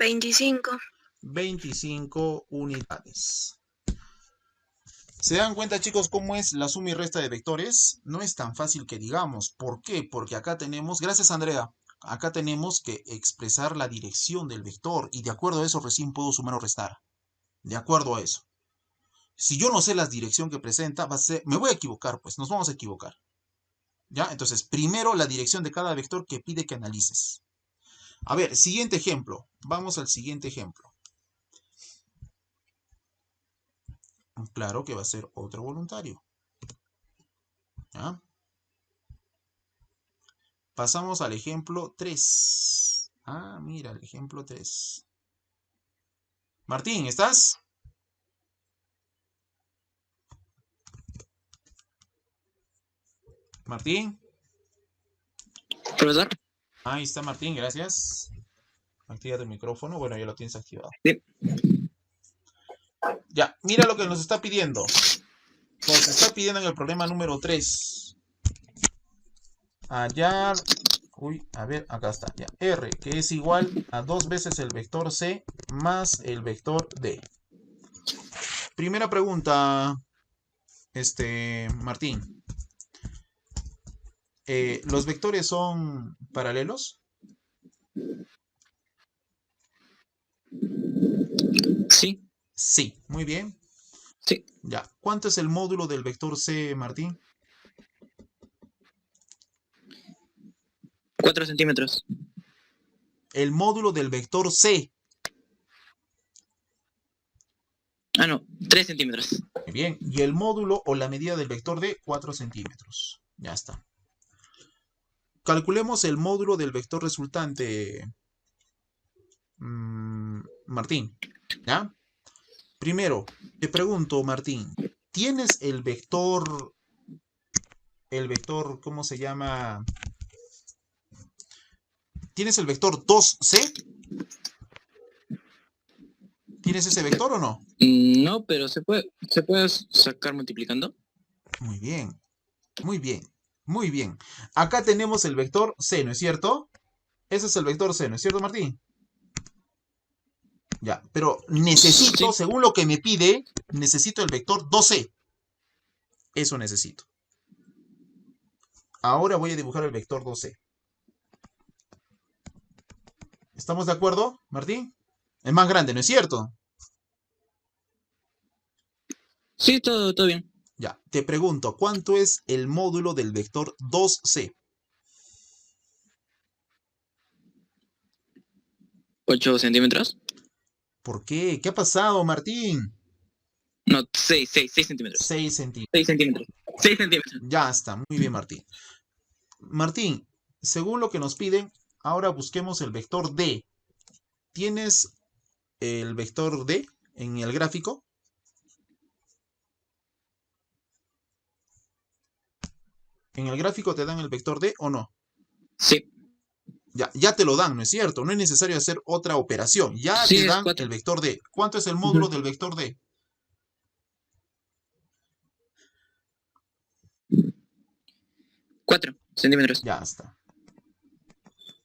25. 25 unidades. ¿Se dan cuenta, chicos, cómo es la suma y resta de vectores? No es tan fácil que digamos. ¿Por qué? Porque acá tenemos, gracias Andrea, acá tenemos que expresar la dirección del vector y de acuerdo a eso recién puedo sumar o restar. De acuerdo a eso. Si yo no sé la dirección que presenta, me voy a equivocar, pues nos vamos a equivocar. ¿Ya? Entonces, primero la dirección de cada vector que pide que analices. A ver, siguiente ejemplo. Vamos al siguiente ejemplo. Claro que va a ser otro voluntario. ¿Ya? Pasamos al ejemplo 3. Ah, mira, el ejemplo 3. Martín, ¿estás? Martín. Profesor. Ahí está Martín, gracias. Activa tu micrófono. Bueno, ya lo tienes activado. Sí. Ya, mira lo que nos está pidiendo. Nos está pidiendo en el problema número 3. Hallar. Uy, a ver, acá está. Ya. R, que es igual a 2 veces el vector C más el vector D. Primera pregunta, Martín. ¿Los vectores son paralelos? Sí. Sí, muy bien. Sí. Ya. ¿Cuánto es el módulo del vector C, Martín? 4 centímetros. El módulo del vector C. Ah, no, 3 centímetros. Muy bien. Y el módulo o la medida del vector D, 4 centímetros. Ya está. Calculemos el módulo del vector resultante, Martín. ¿Ya? Primero, te pregunto, Martín, ¿tienes ¿cómo se llama? ¿Tienes el vector 2C? ¿Tienes ese vector o no? No, pero se puede sacar multiplicando. Muy bien, muy bien, muy bien. Acá tenemos el vector C, ¿no es cierto? Ese es el vector C, ¿no es cierto, Martín? Ya, pero necesito, Sí. según lo que me pide, necesito el vector 2C. Eso necesito. Ahora voy a dibujar el vector 2C. ¿Estamos de acuerdo, Martín? Es más grande, ¿no es cierto? Sí, todo bien. Ya, te pregunto, ¿cuánto es el módulo del vector 2C? 8 centímetros. ¿Por qué? ¿Qué ha pasado, Martín? No, 6 centímetros. 6 centímetros. 6 centímetros. 6 centímetros. Ya está, muy bien, Martín. Martín, según lo que nos piden, ahora busquemos el vector D. ¿Tienes el vector D en el gráfico? ¿En el gráfico te dan el vector D o no? Sí. Ya te lo dan, ¿no es cierto? No es necesario hacer otra operación. Ya Sí, te es dan 4. el vector D. ¿Cuánto es el módulo del vector D? 4 centímetros. Ya está.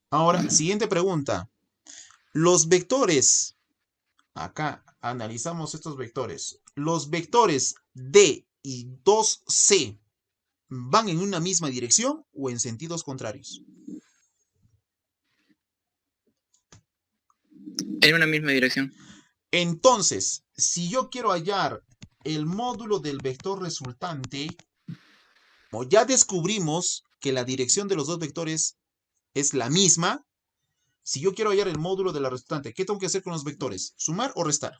Ahora, siguiente pregunta. Los vectores, acá analizamos estos vectores. Los vectores D y 2C van en una misma dirección o en sentidos contrarios. En una misma dirección. Entonces, si yo quiero hallar el módulo del vector resultante, como ya descubrimos que la dirección de los dos vectores es la misma, si yo quiero hallar el módulo de la resultante, ¿qué tengo que hacer con los vectores? ¿Sumar o restar?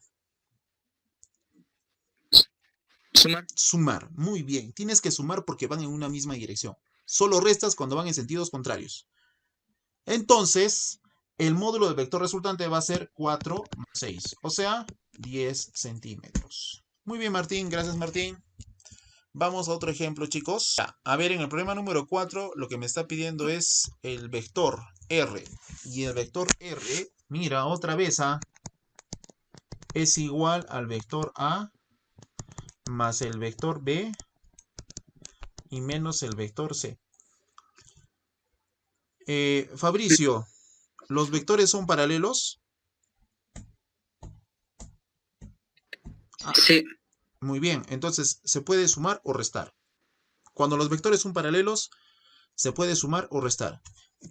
Sumar. Sumar, muy bien. Tienes que sumar porque van en una misma dirección. Solo restas cuando van en sentidos contrarios. Entonces, el módulo del vector resultante va a ser 4 más 6, o sea, 10 centímetros. Muy bien, Martín. Gracias, Martín. Vamos a otro ejemplo, chicos. A ver, en el problema número 4, lo que me está pidiendo es el vector R. Y el vector R, mira, otra vez, es igual al vector A más el vector B y menos el vector C. Fabricio, ¿los vectores son paralelos? Sí. Muy bien, entonces se puede sumar o restar. Cuando los vectores son paralelos, se puede sumar o restar.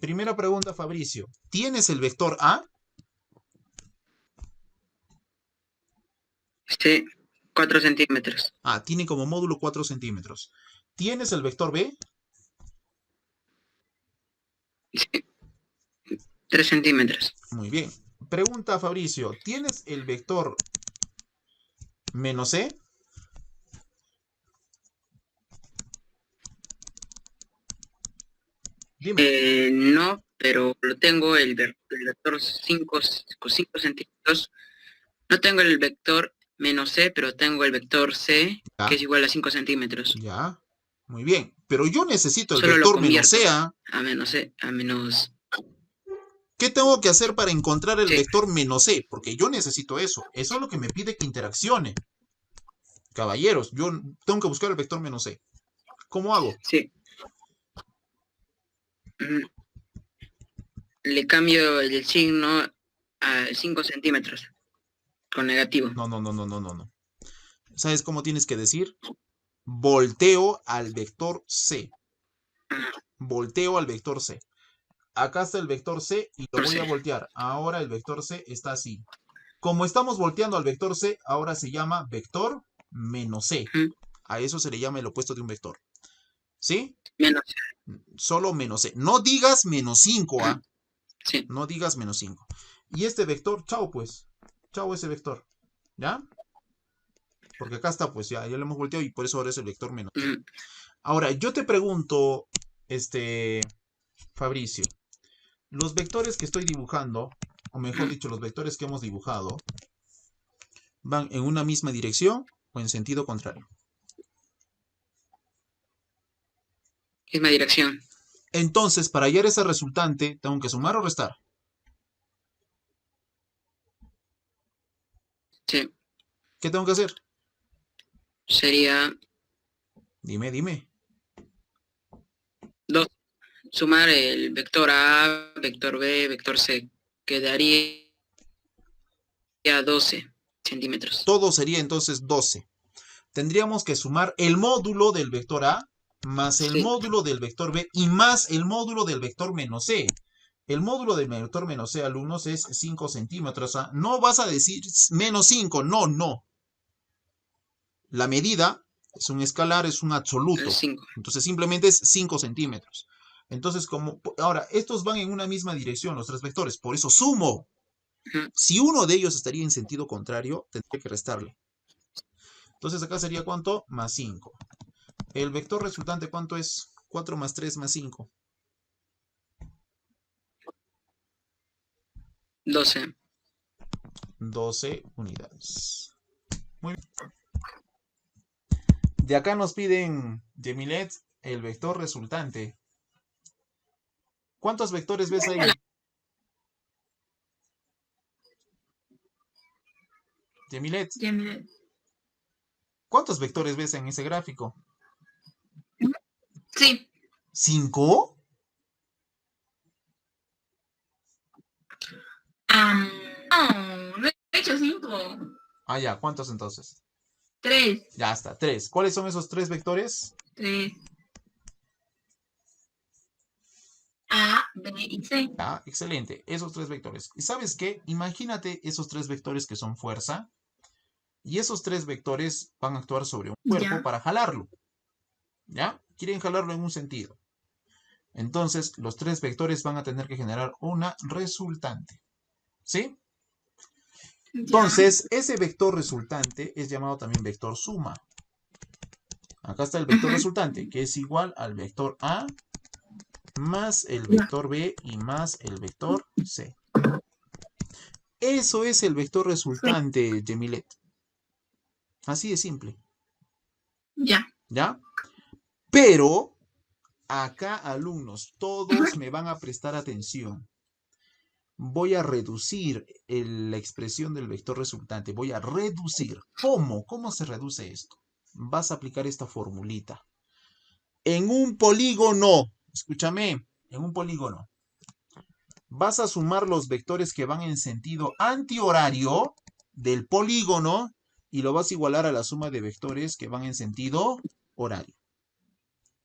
Primera pregunta, Fabricio. ¿Tienes el vector A? Sí. 4 centímetros. Ah, tiene como módulo 4 centímetros. ¿Tienes el vector B? Sí. 3 centímetros. Muy bien. Pregunta, Fabricio. ¿Tienes el vector menos C? Dime. No, pero lo tengo el vector 5 centímetros. No tengo el vector menos c, pero tengo el vector c, que Ya, es igual a 5 centímetros. ya. Muy bien. Pero yo necesito el Solo lo vector menos convierto c, ¿ah? a menos c, a menos ¿Qué tengo que hacer para encontrar el c. vector menos c? Porque yo necesito eso. Eso es lo que me pide que interaccione. Caballeros, yo tengo que buscar el vector menos c. ¿Cómo hago? Sí. Mm, Le cambio el signo a 5 centímetros con negativo. No, no, no, no, no, no, no. ¿Sabes cómo tienes que decir? Volteo al vector c. Ah, Volteo al vector c. Acá está el vector c y lo por voy c. a voltear. Ahora el vector c está así. Como estamos volteando al vector c, ahora se llama vector menos c. Ujú. A eso se le llama el opuesto de un vector. ¿Sí? Menos Solo menos c. No digas menos 5, c. ¿ah? Sí. No digas menos 5. Y este vector, chao pues. Chao ese vector. ¿Ya? Porque acá está, pues ya lo hemos volteado y por eso ahora es el vector menos c. Ujú. Ahora, yo te pregunto, Fabricio, los vectores que estoy dibujando, o mejor dicho, los vectores que hemos dibujado, ¿van en una misma dirección o en sentido contrario? Misma dirección. Entonces, para hallar esa resultante, ¿tengo que sumar o restar? Sí. ¿Qué tengo que hacer? Sería Dime, dime. 2. Sumar el vector A, vector B, vector C. Quedaría 12 centímetros. Todo sería entonces 12. Tendríamos que sumar el módulo del vector A más el Sí. módulo del vector B y más el módulo del vector menos C. El módulo del vector menos C, alumnos, es 5 centímetros. ¿Ah? No vas a decir menos 5, no, no. La medida es un escalar, es un absoluto. 5. Entonces simplemente es 5 centímetros. Entonces, ahora, estos van en una misma dirección, los tres vectores, por eso sumo. Si uno de ellos estaría en sentido contrario, tendría que restarle. Entonces acá sería ¿cuánto? Más 5. El vector resultante, ¿cuánto es? 4 más 3 más 5. 12. 12 unidades. Muy bien. De acá nos piden, Yemilet, el vector resultante. ¿Cuántos vectores ves ahí? Yemilet, ¿cuántos vectores ves en ese gráfico? Sí. ¿5? No he hecho 5. Ah, ya, ¿cuántos entonces? 3. Ya está, 3. ¿Cuáles son esos 3 vectores? 3. A, B y C. Ah, excelente, esos 3 vectores. ¿Y sabes qué? Imagínate esos 3 vectores que son fuerza y esos 3 vectores van a actuar sobre un cuerpo Ya. para jalarlo. ¿Ya? Quieren jalarlo en un sentido. Entonces, los 3 vectores van a tener que generar una resultante. ¿Sí? Ya. Entonces, ese vector resultante es llamado también vector suma. Acá está el vector resultante, que es igual al vector A más el vector B y más el vector C. Eso es el vector resultante, Yemilet. Así de simple. Ya. ¿Ya? Pero, acá, alumnos, todos me van a prestar atención. Voy a reducir la expresión del vector resultante. Voy a reducir. ¿Cómo? ¿Cómo se reduce esto? Vas a aplicar esta formulita. En un polígono, escúchame, en un polígono, vas a sumar los vectores que van en sentido antihorario del polígono y lo vas a igualar a la suma de vectores que van en sentido horario.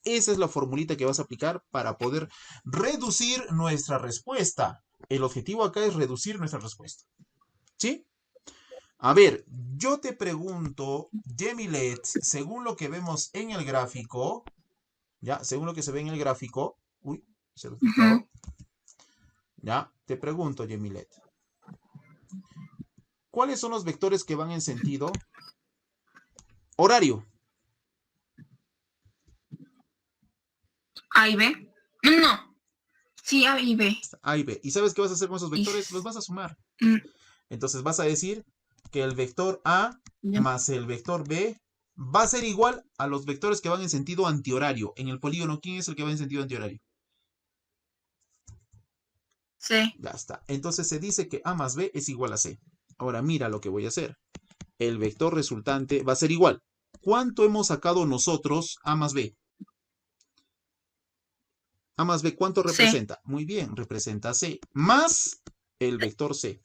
Esa es la formulita que vas a aplicar para poder reducir nuestra respuesta. El objetivo acá es reducir nuestra respuesta. ¿Sí? A ver, yo te pregunto, Yemilet, según lo que vemos en el gráfico, ya, según lo que se ve en el gráfico, uy, se lo he quitado, ya, te pregunto, Yemilet, ¿cuáles son los vectores que van en sentido horario? A y B. No. Sí, A y B. A y B. ¿Y sabes qué vas a hacer con esos vectores? Los vas a sumar. Mm, Entonces vas a decir que el vector A ya. más el vector B va a ser igual a los vectores que van en sentido antihorario. En el polígono, ¿quién es el que va en sentido antihorario? C. Ya está. Entonces se dice que A más B es igual a C. Ahora mira lo que voy a hacer. El vector resultante va a ser igual. ¿Cuánto hemos sacado nosotros A más B? A más B, ¿cuánto C. representa? Muy bien, representa C. Más el vector C,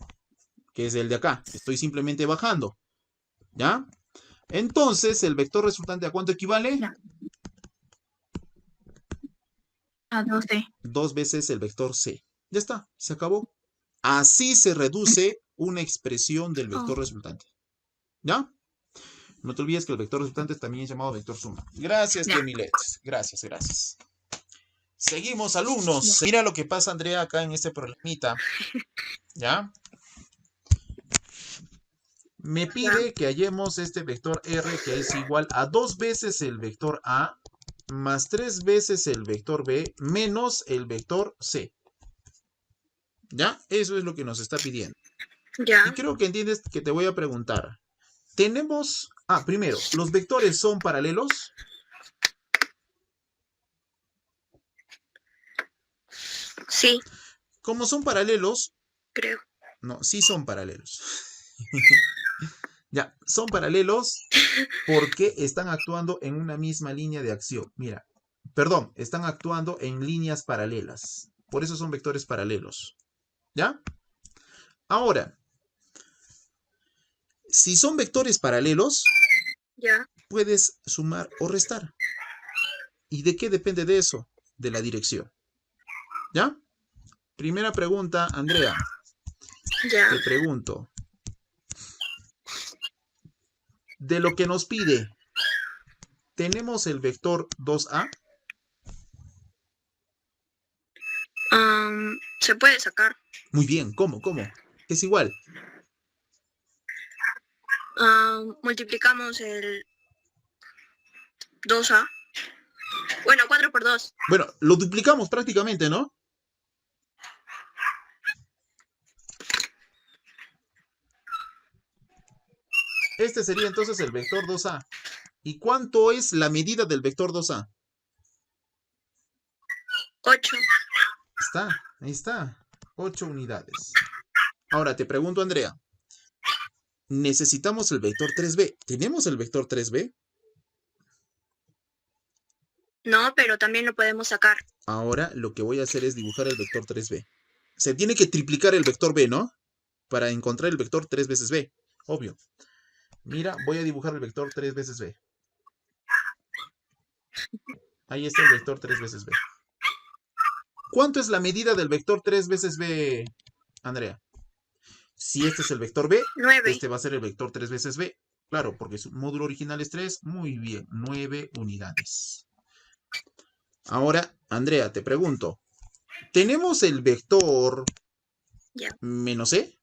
que es el de acá. Estoy simplemente bajando. ¿Ya? Entonces, el vector resultante, ¿a cuánto equivale? Ya. A 2D. 2 veces el vector C. Ya está, se acabó. Así se reduce una expresión del vector Oh. resultante. ¿Ya? No te olvides que el vector resultante también es llamado vector suma. Gracias, Ya. Kemilet. Gracias, gracias. Seguimos, alumnos. Ya. Mira lo que pasa, Andrea, acá en este problemita. ¿Ya? Me pide que hallemos este vector R que es igual a 2 veces el vector A más 3 veces el vector B menos el vector C. ¿Ya? Eso es lo que nos está pidiendo. Ya. Y creo que entiendes que te voy a preguntar. Tenemos... primero, ¿los vectores son paralelos? Sí, Como son paralelos... creo. No, sí son paralelos. Ya, son paralelos porque están actuando en una misma línea de acción. Mira, perdón, están actuando en líneas paralelas. Por eso son vectores paralelos. ¿Ya? Ahora, si son vectores paralelos, Ya. puedes sumar o restar. ¿Y de qué depende de eso? De la dirección. ¿Ya? Primera pregunta, Andrea. Ya. Te pregunto. De lo que nos pide, ¿tenemos el vector 2A? Se puede sacar. Muy bien, ¿cómo? Es igual. Multiplicamos el 2A. Bueno, 4 por 2. Bueno, lo duplicamos prácticamente, ¿no? Este sería entonces el vector 2A. ¿Y cuánto es la medida del vector 2A? 8. Ahí está. 8 unidades. Ahora te pregunto, Andrea. Necesitamos el vector 3B. ¿Tenemos el vector 3B? No, pero también lo podemos sacar. Ahora lo que voy a hacer es dibujar el vector 3B. Se tiene que triplicar el vector B, ¿no? Para encontrar el vector 3 veces B. Obvio. Mira, voy a dibujar el vector 3 veces B. Ahí está el vector 3 veces B. ¿Cuánto es la medida del vector 3 veces B, Andrea? Si este es el vector B, 9. este va a ser el vector 3 veces B. Claro, porque su módulo original es 3. Muy bien, 9 unidades. Ahora, Andrea, te pregunto. ¿Tenemos el vector Ya. menos C?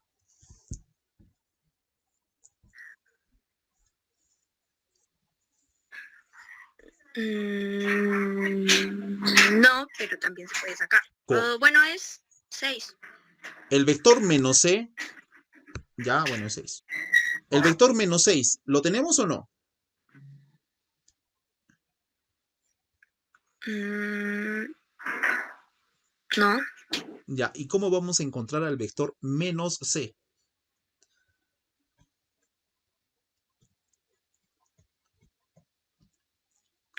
No, pero también se puede sacar. Bueno, es 6. El vector menos C. Ya, bueno, es 6. El vector menos 6, ¿lo tenemos o no? No. Ya, ¿y cómo vamos a encontrar al vector menos C?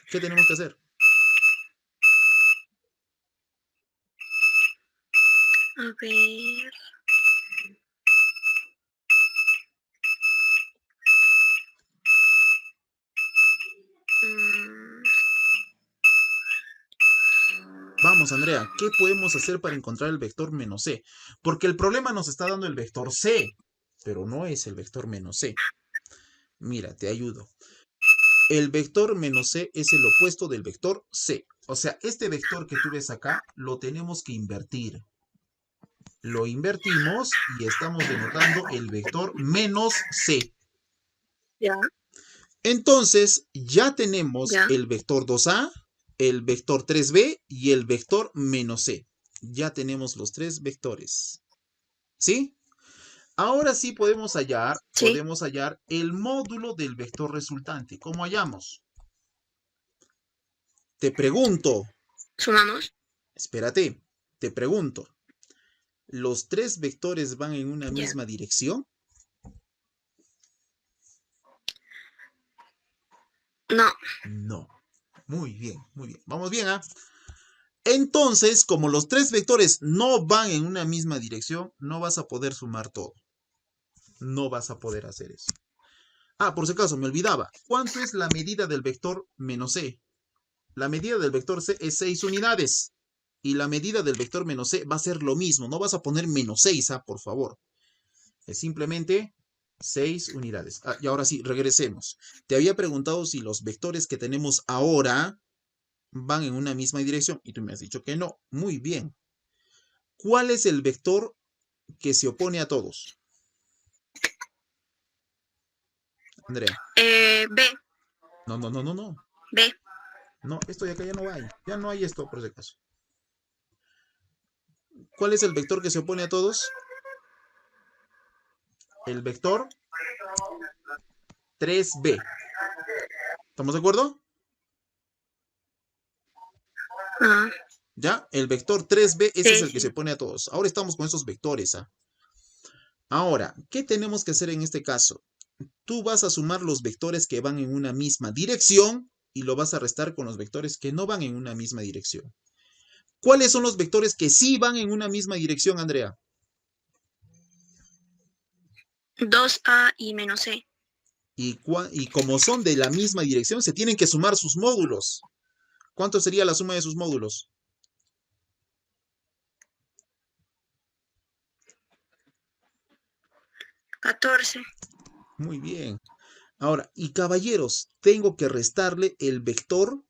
¿Qué tenemos que hacer? A ver. Vamos, Andrea, ¿qué podemos hacer para encontrar el vector menos C? Porque el problema nos está dando el vector C, pero no es el vector menos C. Mira, te ayudo. El vector menos C es el opuesto del vector C. O sea, este vector que tú ves acá, lo tenemos que invertir. Lo invertimos y estamos denotando el vector menos C. Ya. Entonces, ya tenemos Ya. el vector 2A, el vector 3B y el vector menos C. Ya tenemos los 3 vectores. ¿Sí? Ahora sí podemos Sí. hallar el módulo del vector resultante. ¿Cómo hallamos? Te pregunto, Sumamos. espérate, te pregunto, ¿los 3 vectores van en una Ya. misma dirección? No. No. Muy bien, muy bien. Vamos bien, ¿ah? Entonces, como los 3 vectores no van en una misma dirección, no vas a poder sumar todo. No vas a poder hacer eso. Ah, por si acaso, me olvidaba. ¿Cuánto es la medida del vector menos c? La medida del vector c es 6 unidades. Y la medida del vector menos c va a ser lo mismo. No vas a poner menos 6, por favor. Es simplemente 6 unidades. Y ahora sí, regresemos. Te había preguntado si los vectores que tenemos ahora van en una misma dirección. Y tú me has dicho que no. Muy bien. ¿Cuál es el vector que se opone a todos? Andrea. B. No, no, no, no, no. B. No, esto de acá ya no hay. Ya no hay esto, por si acaso. ¿Cuál es el vector que se opone a todos? El vector 3b. ¿Estamos de acuerdo? Ah, ¿Ya? El vector 3b, ese es sí, el que se sí. opone a todos. Ahora estamos con estos vectores. Ahora, ¿qué tenemos que hacer en este caso? Tú vas a sumar los vectores que van en una misma dirección y lo vas a restar con los vectores que no van en una misma dirección. ¿Cuáles son los vectores que sí van en una misma dirección, Andrea? 2A y menos C. Y como son de la misma dirección, se tienen que sumar sus módulos. ¿Cuánto sería la suma de sus módulos? 14. Muy bien. Ahora, y caballeros, tengo que restarle el vector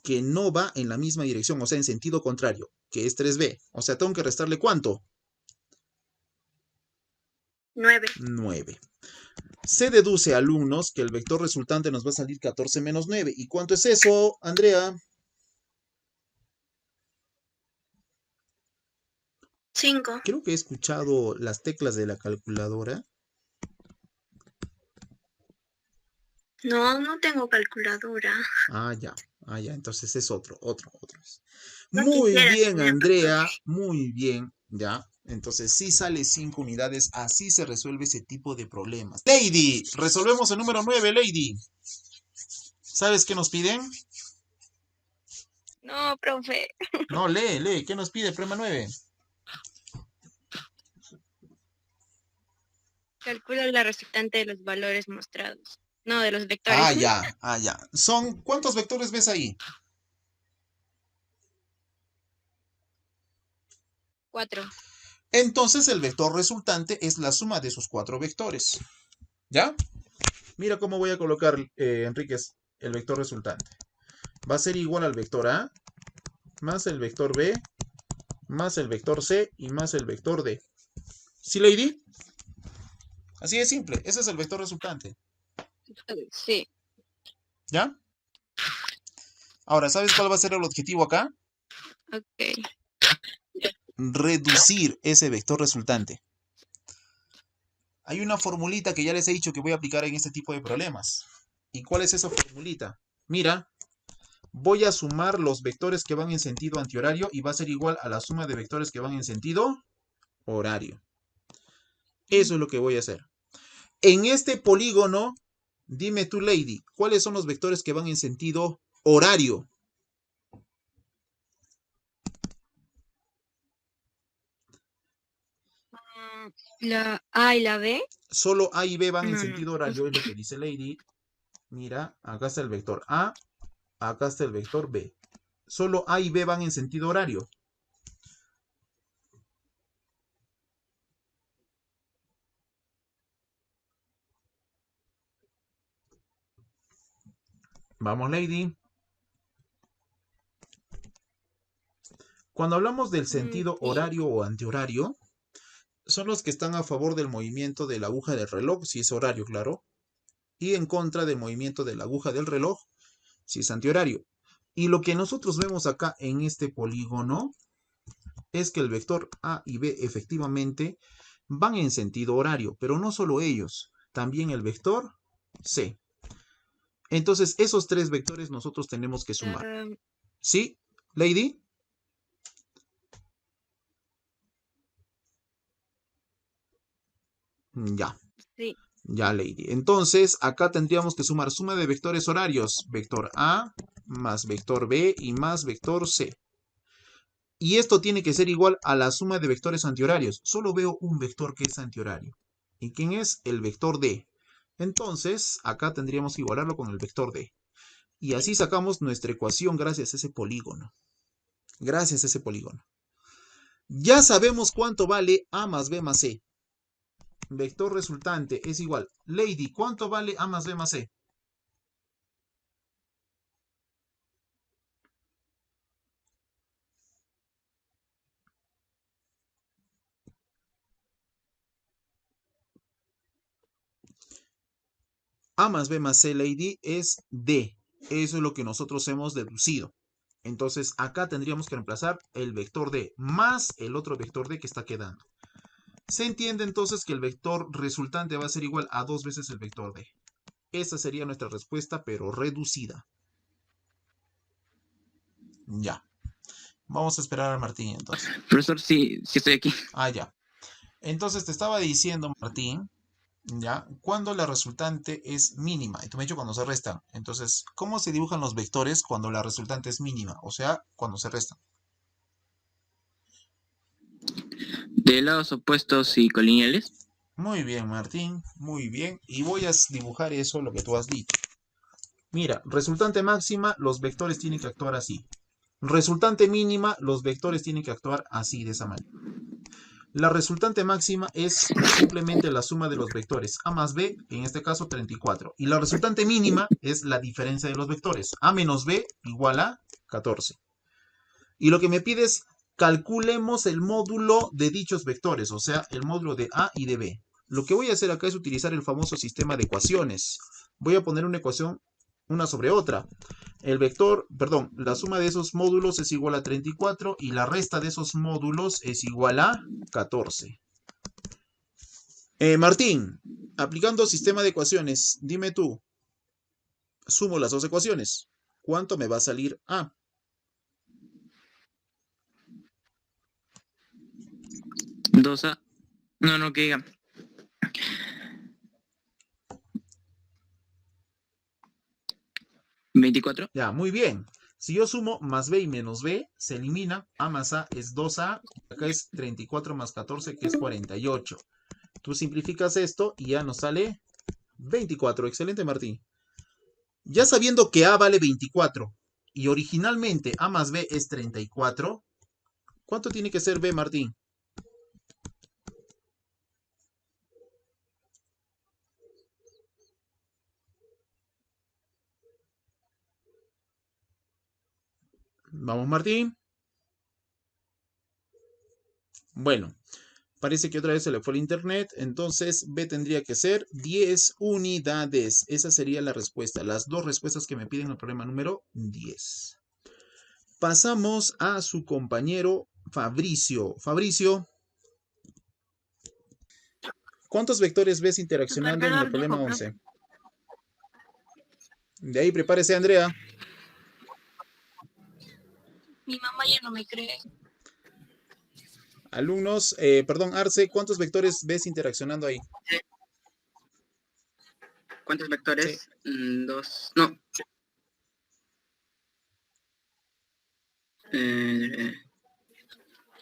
que no va en la misma dirección, o sea, en sentido contrario, que es 3b. O sea, tengo que restarle ¿cuánto? 9. 9. Se deduce, alumnos, que el vector resultante nos va a salir 14 menos 9. ¿Y cuánto es eso, Andrea? 5. Creo que he escuchado las teclas de la calculadora. No, no tengo calculadora. Ya. Ya. Entonces es otro. No Muy quisiera bien, tener, profe. Andrea. Muy bien. Ya. Entonces sí sale 5 unidades. Así se resuelve ese tipo de problemas. Lady, resolvemos el número 9, Lady. ¿Sabes qué nos piden? No, profe. No, lee. ¿Qué nos pide problema 9? Calcula la resultante de los valores mostrados. No, de los vectores. Ya. ¿Cuántos vectores ves ahí? 4. Entonces el vector resultante es la suma de esos 4 vectores. ¿Ya? Mira cómo voy a colocar, Enríquez, el vector resultante. Va a ser igual al vector A, más el vector B, más el vector C y más el vector D. ¿Sí, Lady? Así de simple. Ese es el vector resultante. Sí. ¿Ya? Ahora, ¿sabes cuál va a ser el objetivo acá? Ok. Reducir ese vector resultante. Hay una formulita que ya les he dicho que voy a aplicar en este tipo de problemas. ¿Y cuál es esa formulita? Mira, voy a sumar los vectores que van en sentido antihorario y va a ser igual a la suma de vectores que van en sentido horario. Eso es lo que voy a hacer. En este polígono, dime tú, Lady, ¿cuáles son los vectores que van en sentido horario? La A y la B. Solo A y B van en No, sentido horario, es lo que dice Lady. Mira, acá está el vector A, acá está el vector B. Solo A y B van en sentido horario. Vamos, Lady. Cuando hablamos del sentido Sí. horario o antihorario, son los que están a favor del movimiento de la aguja del reloj, si es horario, claro, y en contra del movimiento de la aguja del reloj, si es antihorario. Y lo que nosotros vemos acá en este polígono es que el vector A y B efectivamente van en sentido horario, pero no solo ellos, también el vector C. Entonces, esos tres vectores nosotros tenemos que sumar. ¿Sí, Lady? Ya. Sí. Ya, Lady. Entonces, acá tendríamos que sumar suma de vectores horarios. Vector A más vector B y más vector C. Y esto tiene que ser igual a la suma de vectores antihorarios. Solo veo un vector que es antihorario. ¿Y quién es? El vector D. Entonces, acá tendríamos que igualarlo con el vector D. Y así sacamos nuestra ecuación gracias a ese polígono. Gracias a ese polígono. Ya sabemos cuánto vale A más B más C. Vector resultante es igual. Lady, ¿cuánto vale A más B más C? A más B más C, Lady, es D. Eso es lo que nosotros hemos deducido. Entonces, acá tendríamos que reemplazar el vector D más el otro vector D que está quedando. Se entiende entonces que el vector resultante va a ser igual a 2 veces el vector D. Esa sería nuestra respuesta, pero reducida. Ya. Vamos a esperar a Martín entonces. Profesor, sí, sí estoy aquí. Ah, ya. Entonces te estaba diciendo, Martín, ¿ya? Cuando la resultante es mínima. Y tú me has dicho cuando se restan. Entonces, ¿cómo se dibujan los vectores cuando la resultante es mínima? O sea, cuando se restan. De lados opuestos y colineales. Muy bien, Martín. Muy bien. Y voy a dibujar eso, lo que tú has dicho. Mira, resultante máxima, los vectores tienen que actuar así. Resultante mínima, los vectores tienen que actuar así, de esa manera. La resultante máxima es simplemente la suma de los vectores A más B, en este caso 34. Y la resultante mínima es la diferencia de los vectores. A menos B igual a 14. Y lo que me pide es calculemos el módulo de dichos vectores, o sea, el módulo de A y de B. Lo que voy a hacer acá es utilizar el famoso sistema de ecuaciones. Voy a poner una ecuación una sobre otra. El vector, perdón, la suma de esos módulos es igual a 34 y la resta de esos módulos es igual a 14. Martín, aplicando sistema de ecuaciones, dime tú, sumo las dos ecuaciones. ¿Cuánto me va a salir A? Dos A. No, que diga. ¿24? Ya, muy bien. Si yo sumo más B y menos B, se elimina. A más A es 2A. Acá es 34 más 14, que es 48. Tú simplificas esto y ya nos sale 24. Excelente, Martín. Ya sabiendo que A vale 24 y originalmente A más B es 34, ¿cuánto tiene que ser B, Martín? Vamos, Martín. Bueno, parece que otra vez se le fue el internet, entonces B tendría que ser 10 unidades. Esa sería la respuesta, las dos respuestas que me piden en el problema número 10. Pasamos a su compañero Fabricio. Fabricio, ¿cuántos vectores ves interaccionando en el problema 11? De ahí prepárese, Andrea. Mi mamá ya no me cree. Alumnos, perdón, Arce, ¿cuántos vectores ves interaccionando ahí? ¿Cuántos vectores? Sí. Dos. No.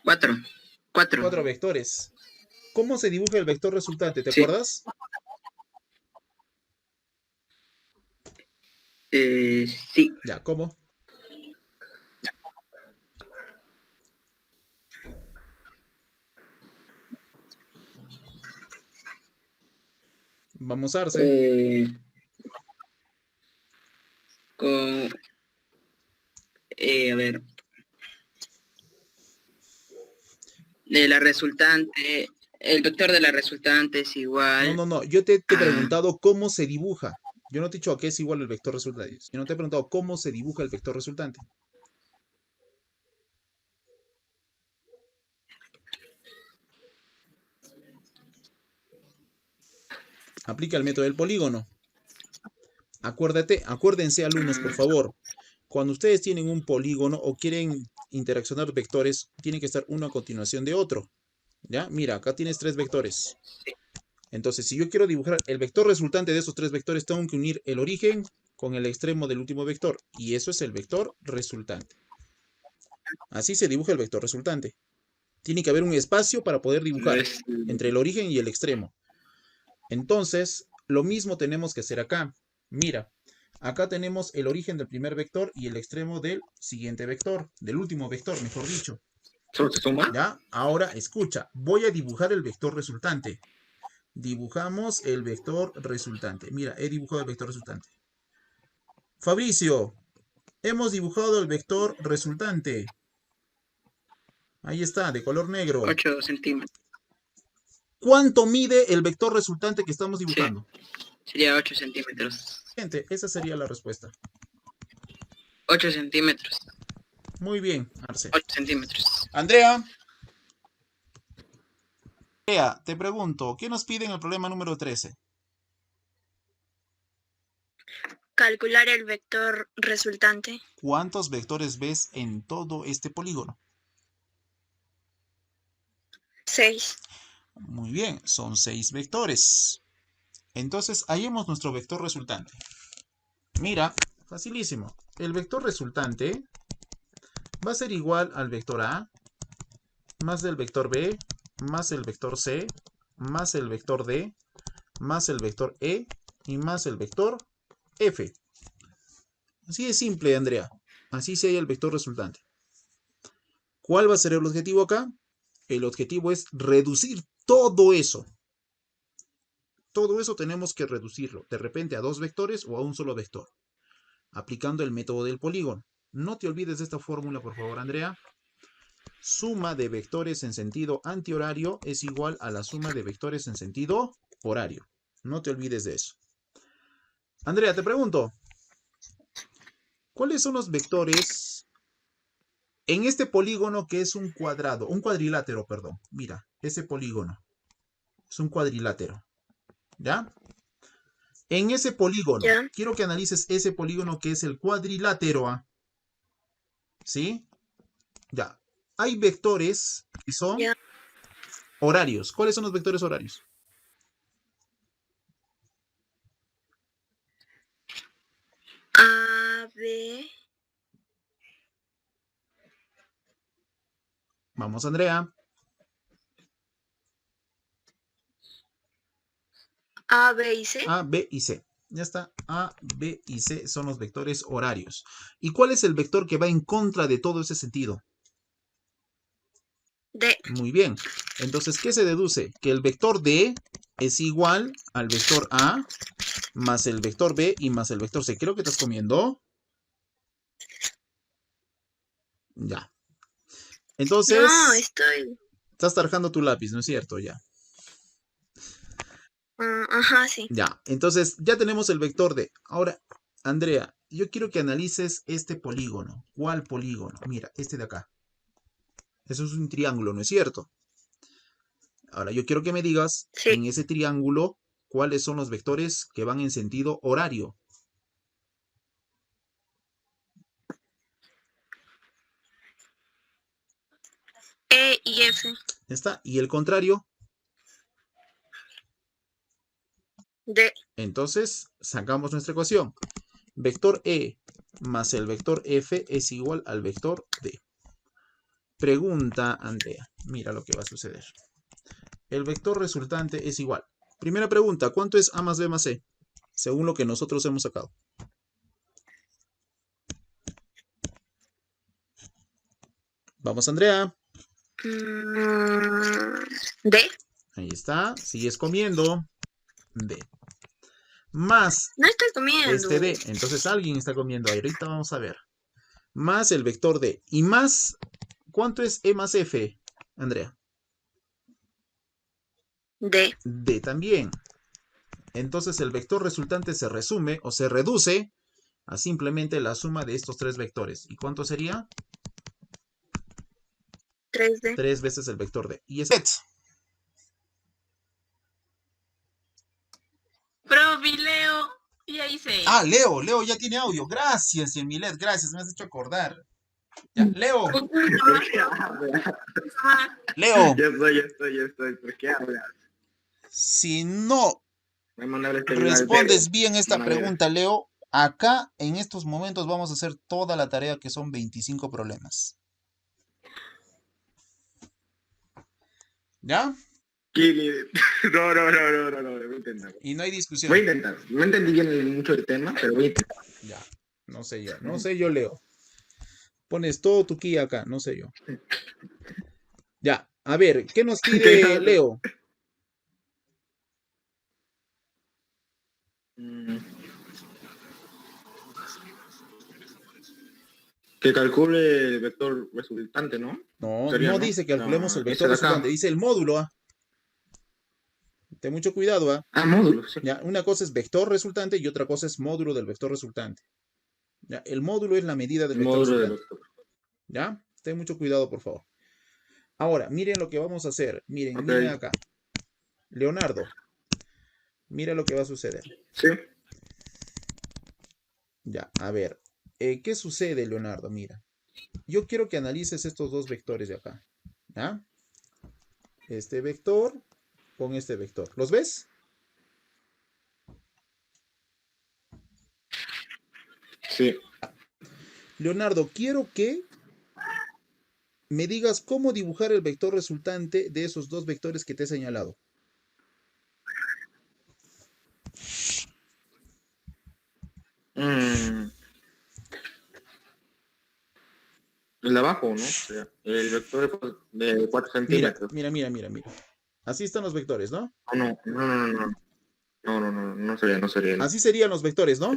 Cuatro. Cuatro vectores. ¿Cómo se dibuja el vector resultante? ¿Te Sí. acuerdas? Sí. Ya, ¿cómo? Vamos, Arce. A ver. De la resultante, el vector de la resultante es igual. No. Yo te he preguntado cómo se dibuja. Yo no te he dicho a qué es igual el vector resultante. Yo no te he preguntado cómo se dibuja el vector resultante. Aplica el método del polígono. Acuérdense, alumnos, por favor. Cuando ustedes tienen un polígono o quieren interaccionar vectores, tiene que estar uno a continuación de otro. ¿Ya? Mira, acá tienes 3 vectores. Entonces, si yo quiero dibujar el vector resultante de esos 3 vectores, tengo que unir el origen con el extremo del último vector. Y eso es el vector resultante. Así se dibuja el vector resultante. Tiene que haber un espacio para poder No dibujar es... entre el origen y el extremo. Entonces, lo mismo tenemos que hacer acá. Mira, acá tenemos el origen del primer vector y el extremo del siguiente vector, del último vector, mejor dicho. ¿Solo se suma? ¿Ya? Ahora, escucha, voy a dibujar el vector resultante. Dibujamos el vector resultante. Mira, he dibujado el vector resultante. Fabricio, hemos dibujado el vector resultante. Ahí está, de color negro. 8 centímetros. ¿Cuánto mide el vector resultante que estamos Sí, dibujando? sería 8 centímetros. Gente, esa sería la respuesta. 8 centímetros. Muy bien, Arce. 8 centímetros. Andrea. Andrea, te pregunto, ¿qué nos pide en el problema número 13? Calcular el vector resultante. ¿Cuántos vectores ves en todo este polígono? 6. Muy bien, son 6 vectores. Entonces, hallemos nuestro vector resultante. Mira, facilísimo. El vector resultante va a ser igual al vector A, más el vector B, más el vector C, más el vector D, más el vector E y más el vector F. Así de simple, Andrea. Así se halla el vector resultante. ¿Cuál va a ser el objetivo acá? El objetivo es reducir todo eso. Todo eso tenemos que reducirlo, de repente a 2 vectores o a un solo vector, aplicando el método del polígono. No te olvides de esta fórmula, por favor, Andrea. Suma de vectores en sentido antihorario es igual a la suma de vectores en sentido horario. No te olvides de eso. Andrea, te pregunto, ¿cuáles son los vectores en este polígono que es un cuadrilátero, perdón? Mira, ese polígono es un cuadrilátero. ¿Ya? En ese polígono, ¿Ya? quiero que analices ese polígono que es el cuadrilátero A. ¿Sí? Ya. Hay vectores que son ¿Ya? horarios. ¿Cuáles son los vectores horarios? A, B, Vamos, Andrea. A, B y C. A, B y C. Ya está. A, B y C son los vectores horarios. ¿Y cuál es el vector que va en contra de todo ese sentido? D. Muy bien. Entonces, ¿qué se deduce? Que el vector D es igual al vector A más el vector B y más el vector C. Creo que estás comiendo. Ya. Entonces, No, estoy. estás tarjando tu lápiz, ¿no es cierto? Ya. Ajá, sí. Ya. Entonces, ya tenemos el vector D. Ahora, Andrea, yo quiero que analices este polígono. ¿Cuál polígono? Mira, este de acá. Eso es un triángulo, ¿no es cierto? Ahora, yo quiero que me digas, Sí. en ese triángulo, cuáles son los vectores que van en sentido horario. E y F. ¿Ya está? Y el contrario. D. Entonces, sacamos nuestra ecuación. Vector E más el vector F es igual al vector D. Pregunta, Andrea. Mira lo que va a suceder. El vector resultante es igual. Primera pregunta, ¿cuánto es A más B más C? Según lo que nosotros hemos sacado. Vamos, Andrea. D. Ahí está. Sigues comiendo. D. Más No estoy comiendo. este D. Entonces alguien está comiendo. Ahorita vamos a ver. Más el vector D. Y más, ¿cuánto es E más F, Andrea? D. D también. Entonces el vector resultante se resume o se reduce a simplemente la suma de estos 3 vectores. ¿Y cuánto sería? 3D. 3 veces el vector D. Y es set. Ah, Leo ya tiene audio. Gracias, Yemilet, gracias, me has hecho acordar. Ya, Leo, ¿Por qué hablas? Leo, Ya estoy. ¿Por qué hablas? si no Voy a mandarle este video al respondes Bebo. bien esta Van a ver. pregunta, Leo, acá en estos momentos vamos a hacer toda la tarea que son 25 problemas. ¿Ya? Kili. No, voy a intentar. Y no hay discusión. Voy a intentar. No entendí bien mucho el tema, pero voy a intentar. Ya, no sé yo, Leo. Pones todo tu ki acá, no sé yo. Ya, a ver, ¿qué nos pide Leo? Que calcule el vector resultante, ¿no? No, Sería, no ¿no? dice que calculemos el Ese vector de acá. resultante, dice el módulo, ¿ah? Ten mucho cuidado, ¿ah? Ah, módulo, sí. Ya, una cosa es vector resultante y otra cosa es módulo del vector resultante. Ya, el módulo es la medida del El vector módulo del resultante. vector. ¿Ya? Ten mucho cuidado, por favor. Ahora, miren lo que vamos a hacer. Miren, Ok. miren acá. Leonardo, mira lo que va a suceder. Sí. Ya, a ver. ¿Qué sucede, Leonardo? Mira. Yo quiero que analices estos dos vectores de acá. ¿Ya? Este vector con este vector. ¿Los ves? Sí. Leonardo, quiero que me digas cómo dibujar el vector resultante de esos dos vectores que te he señalado. El de abajo, ¿no? O sea, el vector de 4 centímetros. Mira. Así están los vectores, ¿no? No sería. Así serían los vectores, ¿no?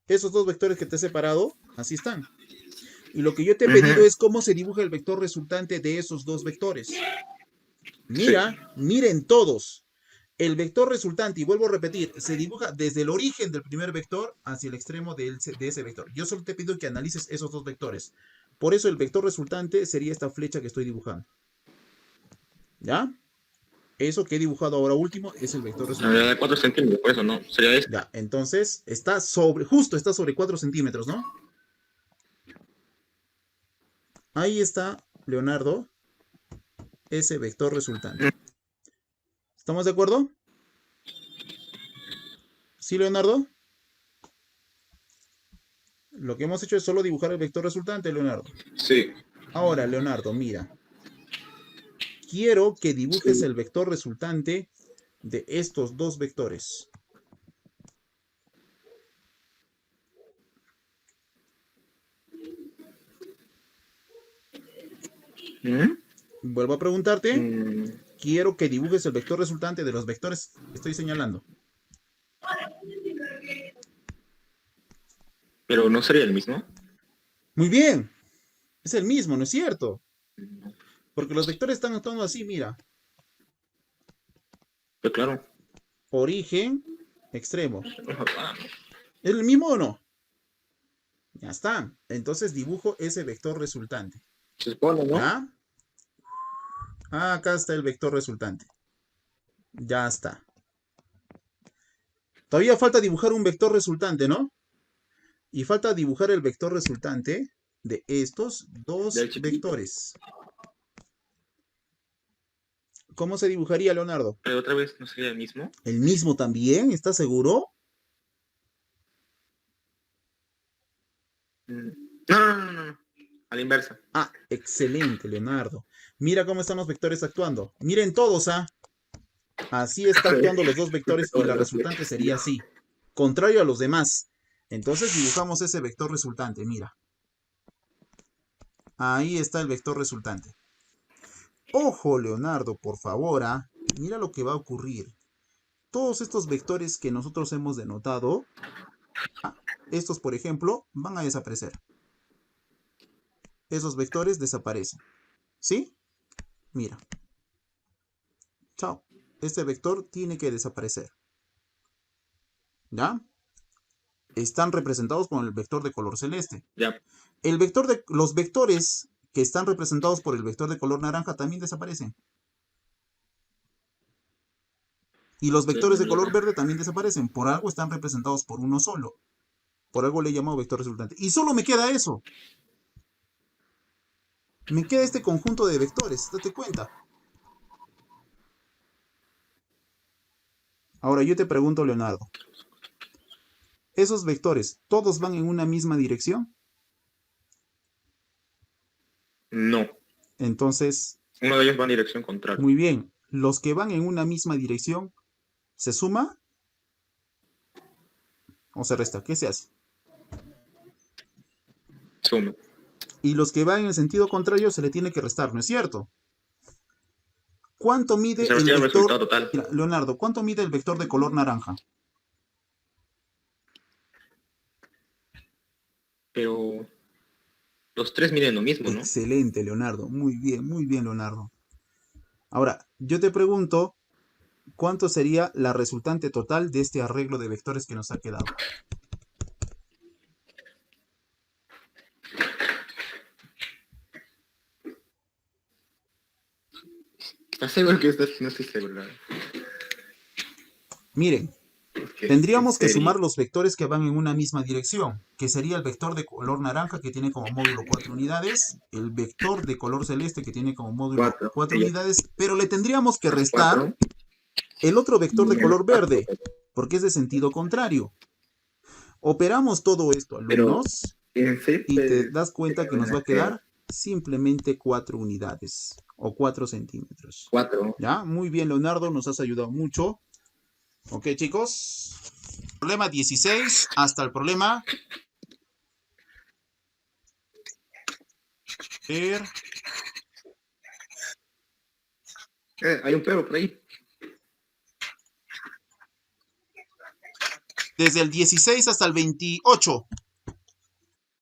Esos dos vectores que te he separado, así están. Y lo que yo te he pedido es cómo se dibuja el vector resultante de esos dos vectores. Mira, miren todos. El vector resultante, y vuelvo a repetir, se dibuja desde el origen del primer vector hacia el extremo de ese vector. Yo solo te pido que analices esos dos vectores. Por eso el vector resultante sería esta flecha que estoy dibujando. ¿Ya? Eso que he dibujado ahora último es el vector resultante. De 4 centímetros, por eso, ¿no? Sería este. Ya, entonces justo está sobre 4 centímetros, ¿no? Ahí está, Leonardo, ese vector resultante. ¿Estamos de acuerdo? ¿Sí, Leonardo? Lo que hemos hecho es solo dibujar el vector resultante, Leonardo. Sí. Ahora, Leonardo, mira. Quiero que dibujes el vector resultante de estos dos vectores. Vuelvo a preguntarte. Quiero que dibujes el vector resultante de los vectores que estoy señalando. Pero no sería el mismo. Muy bien. Es el mismo, ¿no es cierto? Porque los vectores están actuando así, mira. Pues claro. Origen, extremo. ¿Es el mismo o no? Ya está. Entonces dibujo ese vector resultante. Se supone, ¿no? ¿Ya? Ah, acá está el vector resultante. Ya está. Todavía falta dibujar un vector resultante, ¿no? Y falta dibujar el vector resultante de estos dos vectores. ¿Cómo se dibujaría, Leonardo? Pero otra vez no sería el mismo. ¿El mismo también? ¿Estás seguro? No. A la inversa. Ah, excelente, Leonardo. Mira cómo están los vectores actuando. Miren todos, ¿ah? Así están actuando los dos vectores y la resultante sería así. Contrario a los demás. Entonces dibujamos ese vector resultante, mira. Ahí está el vector resultante. Ojo, Leonardo, por favor, ¿ah? Mira lo que va a ocurrir. Todos estos vectores que nosotros hemos denotado, estos, por ejemplo, van a desaparecer. Esos vectores desaparecen. ¿Sí? Mira. Chao. Este vector tiene que desaparecer. ¿Ya? Están representados con el vector de color celeste. Ya. Los vectores que están representados por el vector de color naranja también desaparecen. Y los vectores de color verde también desaparecen. Por algo están representados por uno solo. Por algo le he llamado vector resultante. Y solo me queda eso. Me queda este conjunto de vectores. Date cuenta. Ahora yo te pregunto, Leonardo. ¿Esos vectores todos van en una misma dirección? No. Entonces, Uno de ellos va en dirección contraria. muy bien. Los que van en una misma dirección, ¿se suma o se resta? ¿Qué se hace? Suma. Y los que van en el sentido contrario se le tiene que restar, ¿no es cierto? ¿Cuánto mide Se el retira el vector? resultado total. Mira, Leonardo, ¿cuánto mide el vector de color naranja? Pero los tres miden lo mismo, ¿no? Excelente, Leonardo. Muy bien, Leonardo. Ahora, yo te pregunto, ¿cuánto sería la resultante total de este arreglo de vectores que nos ha quedado? ¿Estás seguro que no estoy seguro? Miren, Porque, tendríamos ¿en que serio? sumar los vectores que van en una misma dirección, que sería el vector de color naranja que tiene como módulo 4 unidades, el vector de color celeste que tiene como módulo 4 Ya. unidades, pero le tendríamos que Más restar 4. el otro vector de Menos color 4. verde, porque es de sentido contrario. Operamos todo esto, Pero alumnos, en sí, y te pues, das cuenta que nos va a quedar simplemente 4 unidades o 4 centímetros. 4. ¿Ya? Muy bien, Leonardo, nos has ayudado mucho. Ok, chicos. Problema 16 hasta el problema... Hay un pero por ahí. Desde el 16 hasta el 28.